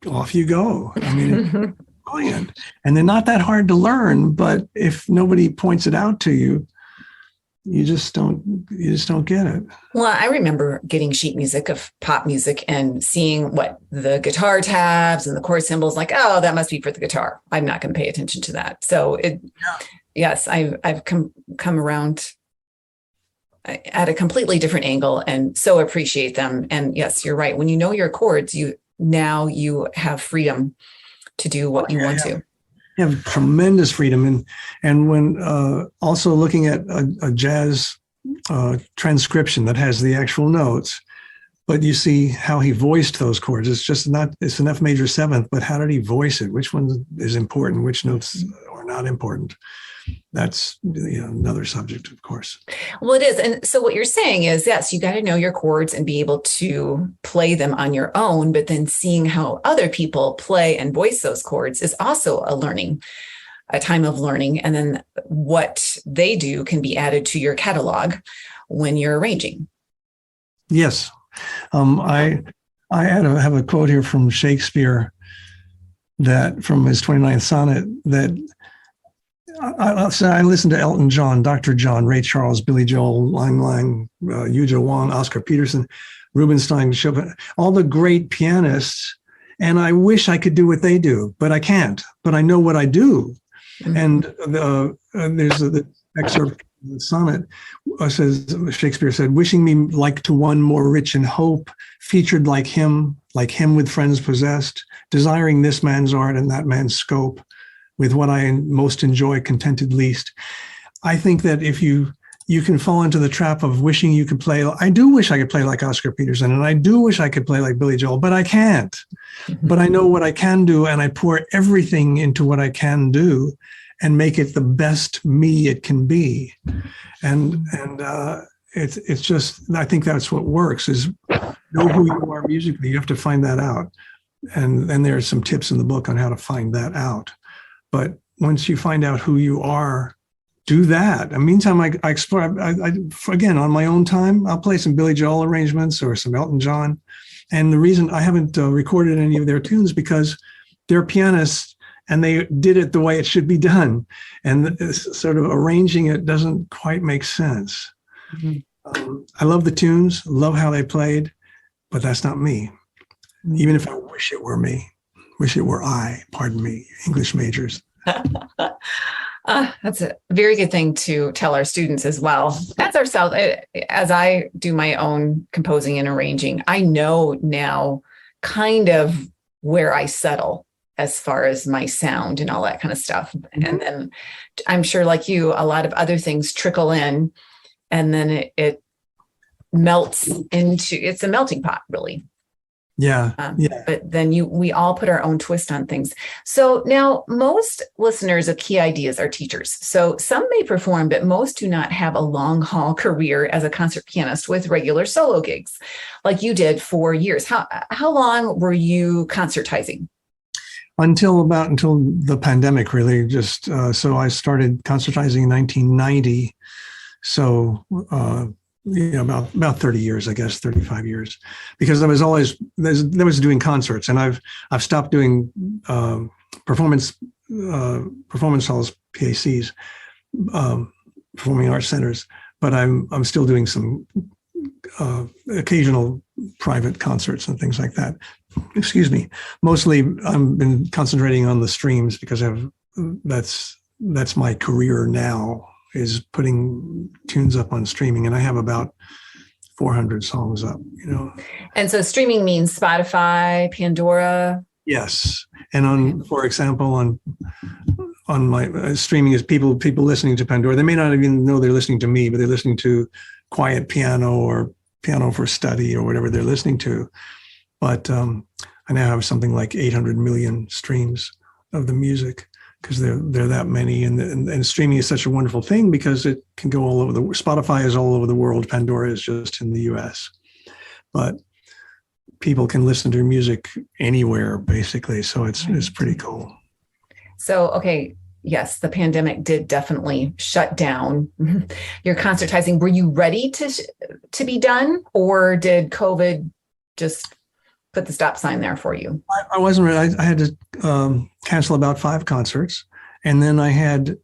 off you go. It's brilliant. And they're not that hard to learn, but if nobody points it out to you, you just don't get it. Well, I remember getting sheet music of pop music and seeing what the guitar tabs and the chord symbols, like, oh, that must be for the guitar. I'm not going to pay attention to that. So yes, I've come around at a completely different angle and so appreciate them. And yes, you're right. When you know your chords, you have freedom to do what you want to. You have tremendous freedom. And when also looking at a jazz transcription that has the actual notes, but you see how he voiced those chords. It's an F major seventh, but how did he voice it? Which one is important? Which notes are not important? That's another subject, of course. Well, it is. And so what you're saying is, yes, you got to know your chords and be able to play them on your own, but then seeing how other people play and voice those chords is also a time of learning. And then what they do can be added to your catalog when you're arranging. Yes. I have a quote here from Shakespeare, that from his 29th sonnet, that I listened to Elton John, Dr. John, Ray Charles, Billy Joel, Lang Lang, Yuja Wang, Oscar Peterson, Rubinstein, Chopin, all the great pianists. And I wish I could do what they do, but I can't. But I know what I do. And there's the excerpt of the sonnet says, Shakespeare said, wishing me like to one more rich in hope, featured like him with friends possessed, desiring this man's art and that man's scope, with what I most enjoy contented least. I think that if you can fall into the trap of wishing you could play, I do wish I could play like Oscar Peterson, and I do wish I could play like Billy Joel, but I can't. But I know what I can do, and I pour everything into what I can do and make it the best me it can be. And it's just, I think that's what works, is know who you are musically. You have to find that out. And there are some tips in the book on how to find that out. But once you find out who you are, do that. In the meantime, I explore, again, on my own time, I'll play some Billy Joel arrangements or some Elton John. And the reason I haven't recorded any of their tunes, because they're pianists and they did it the way it should be done. And sort of arranging it doesn't quite make sense. I love the tunes, love how they played, but that's not me. Even if I wish it were me, wish it were I, pardon me, English majors. That's a very good thing to tell our students as well. As I do my own composing and arranging, I know now kind of where I settle as far as my sound and all that kind of stuff. And then I'm sure, like you, a lot of other things trickle in, and then it melts into, it's a melting pot, really. Yeah. But then we all put our own twist on things. So now most listeners of Key Ideas are teachers. So some may perform, but most do not have a long haul career as a concert pianist with regular solo gigs like you did for years. How long were you concertizing? Until the pandemic, really. Just so I started concertizing in 1990. So about 30 years, I guess, 35 years, because I was always there was doing concerts, and I've stopped doing performance halls, PACs, performing arts centers, but I'm still doing some occasional private concerts and things like that. Excuse me. Mostly, I've been concentrating on the streams because that's my career now, is putting tunes up on streaming, and I have about 400 songs up. And so streaming means Spotify, Pandora. Yes, and for example, on my streaming is people listening to Pandora. They may not even know they're listening to me, but they're listening to quiet piano or piano for study or whatever they're listening to. But I now have something like 800 million streams of the music, because they're that many, and streaming is such a wonderful thing because it can go all over Spotify is all over the world. Pandora is just in the US, but people can listen to music anywhere basically. So it's pretty cool. So, okay. Yes, the pandemic did definitely shut down your concertizing. Were you ready to be done, or did COVID just put the stop sign there for you? I wasn't ready. I had to cancel about 5 concerts, and then I had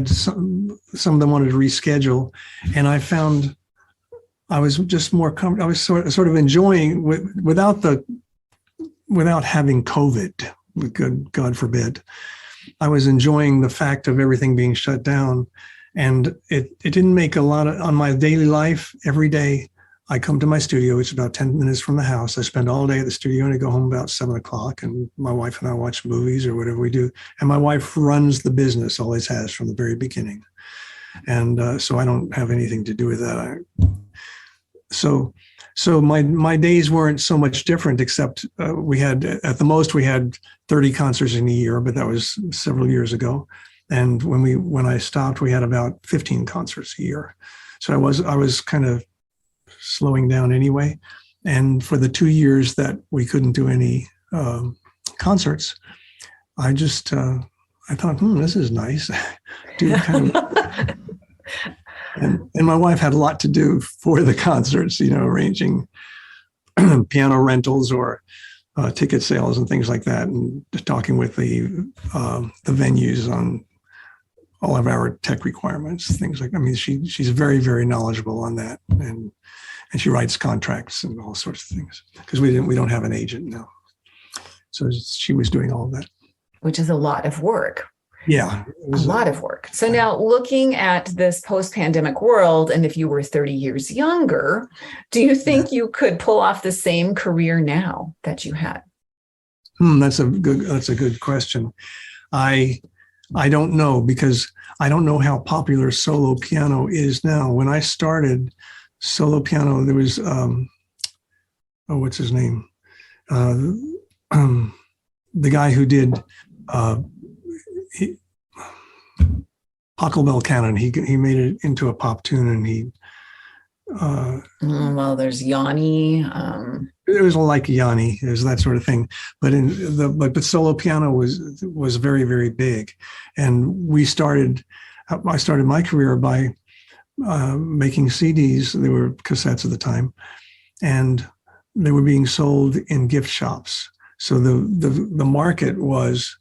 some of them wanted to reschedule, and I found I was just more comfortable. I was sort of enjoying without having COVID. God forbid. I was enjoying the fact of everything being shut down, and it didn't make a lot of, on my daily life. Every day I come to my studio. It's about 10 minutes from the house. I spend all day at the studio, and I go home about 7:00, and my wife and I watch movies or whatever we do. And my wife runs the business, always has from the very beginning. And so I don't have anything to do with that. So my days weren't so much different, except we had, at the most, we had 30 concerts in a year, but that was several years ago. And when I stopped, we had about 15 concerts a year. So I was kind of slowing down anyway. And for the 2 years that we couldn't do any concerts, I just I thought, this is nice. Do kind of. And my wife had a lot to do for the concerts, arranging piano rentals or ticket sales and things like that, and talking with the venues on all of our tech requirements, things like. I mean, she's very, very knowledgeable on that, and she writes contracts and all sorts of things, because we don't have an agent now, so she was doing all of that, which is a lot of work. Yeah, a lot of work. So now, looking at this post-pandemic world, and if you were 30 years younger, do you think you could pull off the same career now that you had? That's a good question. I don't know, because I don't know how popular solo piano is now. When I started solo piano, there was what's his name? The guy who did Huckleberry Cannon. He made it into a pop tune, and he. Well, there's Yanni. It was like Yanni. There's that sort of thing, but but solo piano was very, very big, and I started my career by making CDs. They were cassettes at the time, and they were being sold in gift shops. So the market was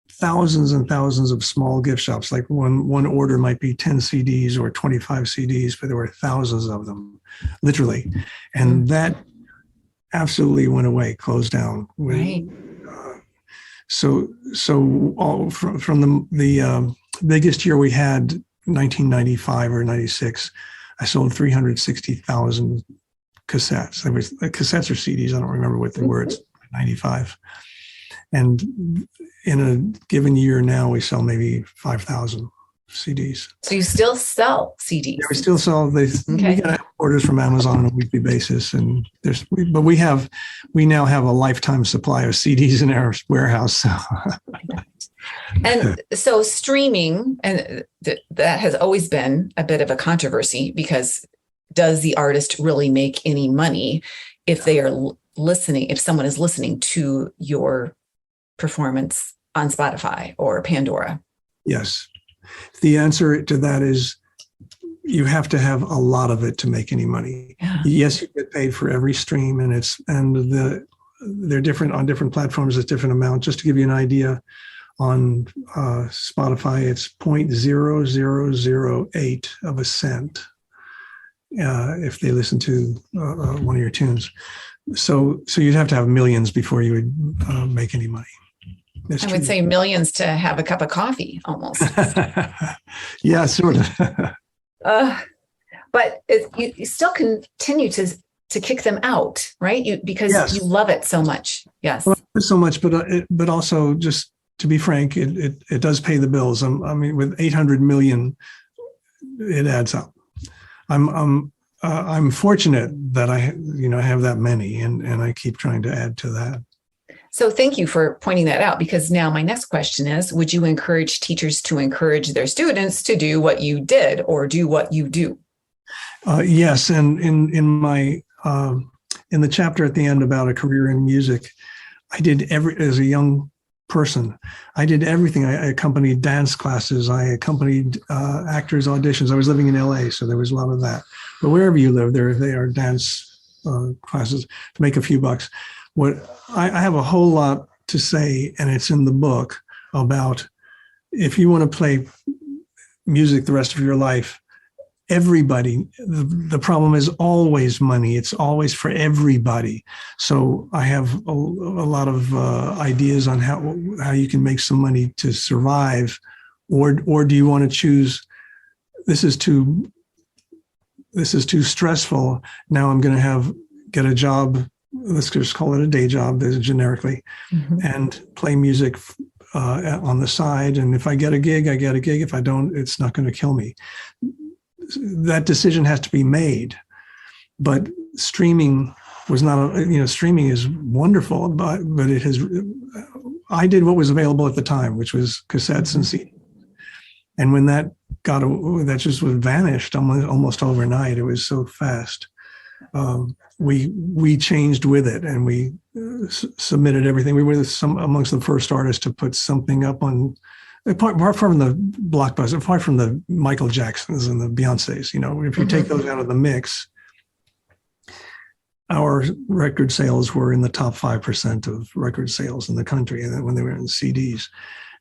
thousands and thousands of small gift shops. Like one order might be 10 CDs or 25 CDs, but there were thousands of them, literally. And that absolutely went away, closed down. Right. So all from the biggest year we had, 1995 or 96, I sold 360,000 cassettes. There was cassettes or CDs. I don't remember what the words. 95, and in a given year now we sell maybe 5,000 CDs. So you still sell CDs? Yeah, we still sell. We get orders from Amazon on a weekly basis, and we now have a lifetime supply of CDs in our warehouse. So. And so streaming, and that has always been a bit of a controversy, because does the artist really make any money if they are listening, if someone is listening to your performance on Spotify or Pandora? Yes. The answer to that is you have to have a lot of it to make any money. Yeah. Yes, you get paid for every stream, and they're different on different platforms. It's different amount. Just to give you an idea, on Spotify, it's 0.0008 of a cent if they listen to one of your tunes. So you'd have to have millions before you would make any money. I would say millions to have a cup of coffee, almost. Yeah, sort of. But you still continue to kick them out, right? Because yes. You love it so much. Yes, well, so much, but also, just to be frank, it does pay the bills. I mean, with 800 million, it adds up. I'm fortunate that I have that many, and I keep trying to add to that. So thank you for pointing that out, because now my next question is, would you encourage teachers to encourage their students to do what you did or do what you do? Yes. And in the chapter at the end about a career in music, I did as a young person, I did everything. I accompanied dance classes. I accompanied actors' auditions. I was living in LA, so there was a lot of that. But wherever you live, there are dance classes to make a few bucks. What I have a whole lot to say, and it's in the book, about if you want to play music the rest of your life, everybody, the problem is always money. It's always for everybody. So I have a lot of ideas on how you can make some money to survive, or do you want to choose, this is too stressful. Now I'm going to get a job. Let's just call it a day job, generically, and play music on the side. And if I get a gig, I get a gig. If I don't, it's not going to kill me. That decision has to be made. But streaming was not, streaming is wonderful, but it has, I did what was available at the time, which was cassettes and CDs. And when that just vanished almost overnight, it was so fast. We changed with it, and we submitted everything. We were amongst the first artists to put something up on, apart from the blockbuster, apart from the Michael Jacksons and the Beyoncés. If you take those out of the mix, our record sales were in the top 5% of record sales in the country, and when they were in CDs.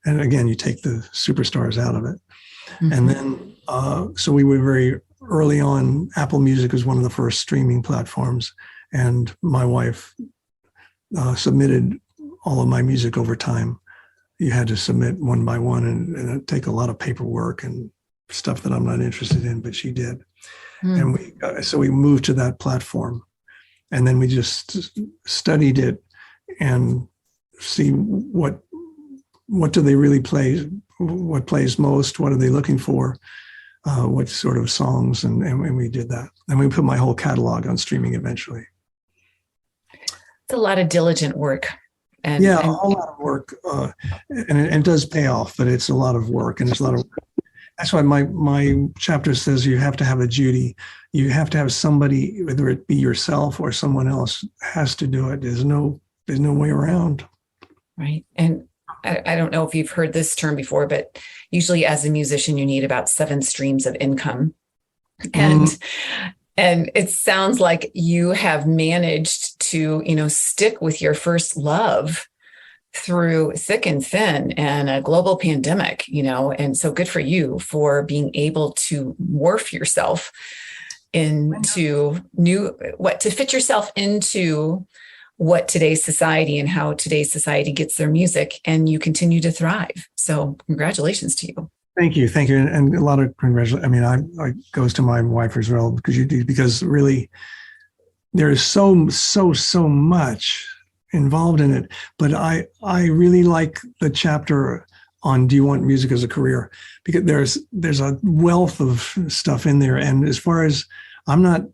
And again, you take the superstars out of it. And then, so we were very early on. Apple Music was one of the first streaming platforms, and my wife submitted all of my music over time. You had to submit one by one, and it'd take a lot of paperwork and stuff that I'm not interested in, but she did. And we moved to that platform, and then we just studied it and see what do they really play, what plays most, what are they looking for, what sort of songs, and we did that. And we put my whole catalog on streaming eventually. It's a lot of diligent work. A whole lot of work, and it does pay off, but it's a lot of work, and it's a lot of work. That's why my chapter says you have to have a duty. You have to have somebody, whether it be yourself or someone else, has to do it. There's no way around. Right. And I don't know if you've heard this term before, but usually as a musician, you need about 7 streams of income. And And it sounds like you have managed to, stick with your first love through thick and thin and a global pandemic, and so good for you for being able to morph yourself into to fit yourself into what today's society and how today's society gets their music, and you continue to thrive. So congratulations to you. Thank you. And a lot of congratulations. I mean, I goes to my wife as well, because really there is so much involved in it. But I really like the chapter on do you want music as a career? Because there's a wealth of stuff in there. And as far as I'm not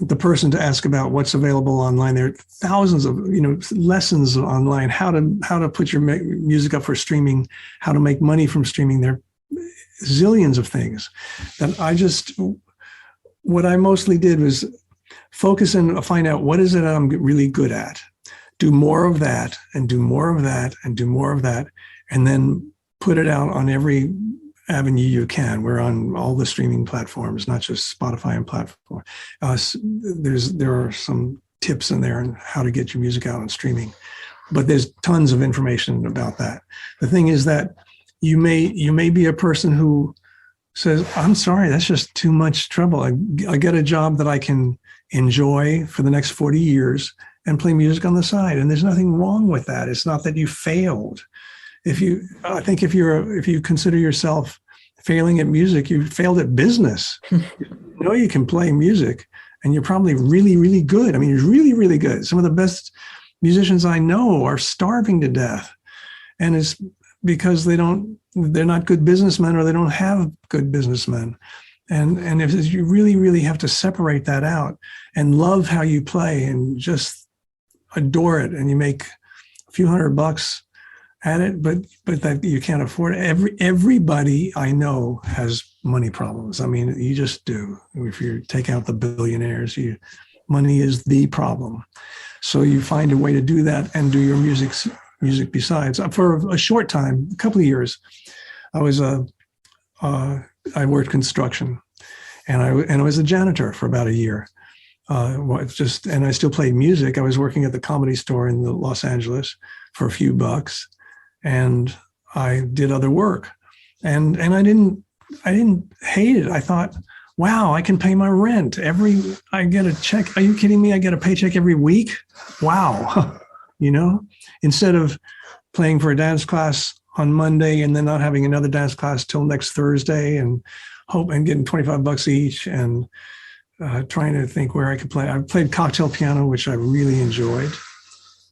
the person to ask about what's available online. There are thousands of lessons online, how to put your music up for streaming, how to make money from streaming. There are zillions of things that what I mostly did was focus and find out what is it I'm really good at, do more of that and do more of that and do more of that, and then put it out on every avenue you can. We're on all the streaming platforms, not just Spotify and platform. There are some tips in there on how to get your music out on streaming, but there's tons of information about that. The thing is that you may be a person who says, I'm sorry, that's just too much trouble. I get a job that I can enjoy for the next 40 years and play music on the side. And there's nothing wrong with that. It's not that you failed. If you consider yourself failing at music, you failed at business. You can play music, and you're probably really, really good. I mean, you're really, really good. Some of the best musicians I know are starving to death, and it's because they're not good businessmen, or they don't have good businessmen. And if you really, really have to separate that out and love how you play and just adore it, and you make a few $100 at it, but that you can't afford it. Everybody I know has money problems. I mean, you just do. If you take out the billionaires, money is the problem. So you find a way to do that and do your music besides. For a short time, a couple of years, I worked construction, and I was a janitor for about a year. And I still played music. I was working at the Comedy Store in Los Angeles for a few bucks. And I did other work, and I didn't hate it. I thought, wow, I can pay my rent I get a check. Are you kidding me? I get a paycheck every week. Wow. Instead of playing for a dance class on Monday and then not having another dance class till next Thursday and getting $25 each and trying to think where I could play. I played cocktail piano, which I really enjoyed.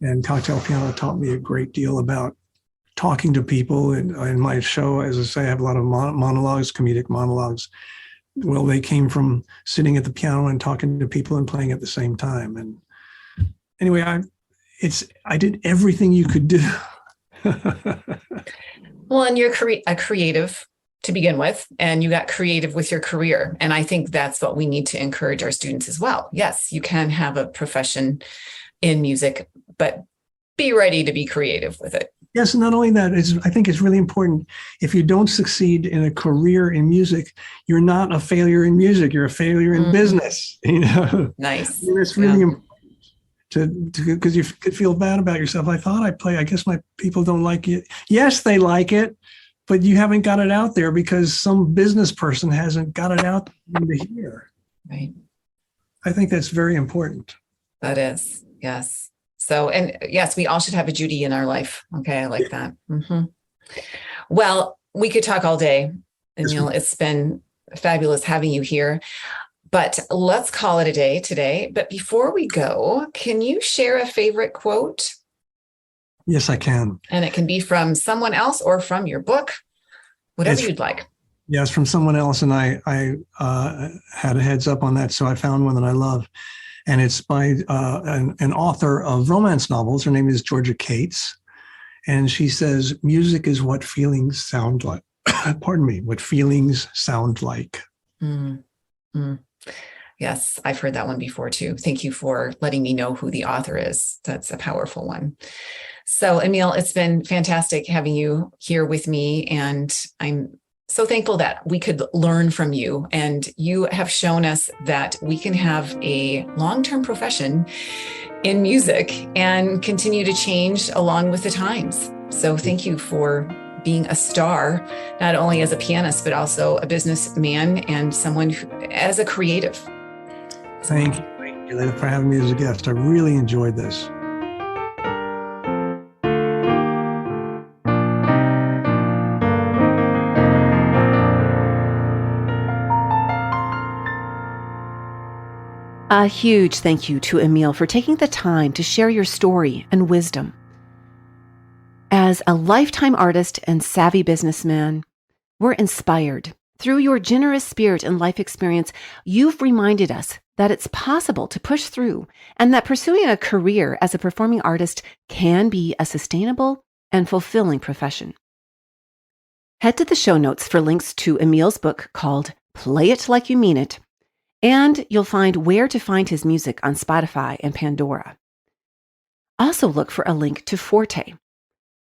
And cocktail piano taught me a great deal about talking to people. In my show, as I say, I have a lot of monologues, comedic monologues. Well, they came from sitting at the piano and talking to people and playing at the same time. And anyway, I did everything you could do. Well, and you're a creative to begin with, and you got creative with your career. And I think that's what we need to encourage our students as well. Yes, you can have a profession in music, but be ready to be creative with it. Yes, not only that, I think it's really important. If you don't succeed in a career in music, you're not a failure in music. You're a failure in business. Nice. And it's really important because you could feel bad about yourself. I thought I guess my people don't like it. Yes, they like it, but you haven't got it out there because some business person hasn't got it out to hear. Right. I think that's very important. That is, yes. So, and yes, we all should have a Judy in our life. Okay, I like that. Mm-hmm. Well, we could talk all day, Emile. It's been fabulous having you here, but let's call it a day today. But before we go, can you share a favorite quote? Yes, I can. And it can be from someone else or from your book, whatever you'd like. Yes, from someone else. And I had a heads up on that, so I found one that I love. And it's by an author of romance novels. Her name is Georgia Cates. And she says, music is what feelings sound like. Pardon me, what feelings sound like. Mm-hmm. Yes, I've heard that one before too. Thank you for letting me know who the author is. That's a powerful one. So, Emile, it's been fantastic having you here with me. And I'm So thankful that we could learn from you, and you have shown us that we can have a long-term profession in music and continue to change along with the times. So thank you for being a star, not only as a pianist, but also a businessman and someone as a creative. Thank you for having me as a guest. I really enjoyed this. A huge thank you to Emile for taking the time to share your story and wisdom. As a lifetime artist and savvy businessman, we're inspired. Through your generous spirit and life experience, you've reminded us that it's possible to push through and that pursuing a career as a performing artist can be a sustainable and fulfilling profession. Head to the show notes for links to Emile's book called Play It Like You Mean It, and you'll find where to find his music on Spotify and Pandora. Also look for a link to Forte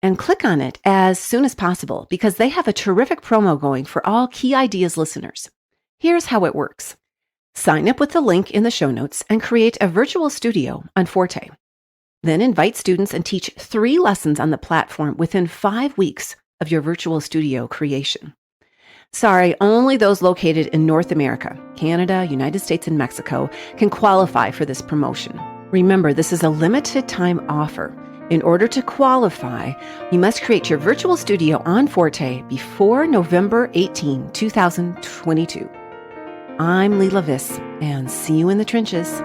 and click on it as soon as possible because they have a terrific promo going for all Key Ideas listeners. Here's how it works. Sign up with the link in the show notes and create a virtual studio on Forte. Then invite students and teach 3 lessons on the platform within 5 weeks of your virtual studio creation. Sorry, only those located in North America, Canada, United States, and Mexico can qualify for this promotion. Remember, this is a limited time offer. In order to qualify, you must create your virtual studio on Forte before November 18, 2022. I'm Leela Viss, and see you in the trenches.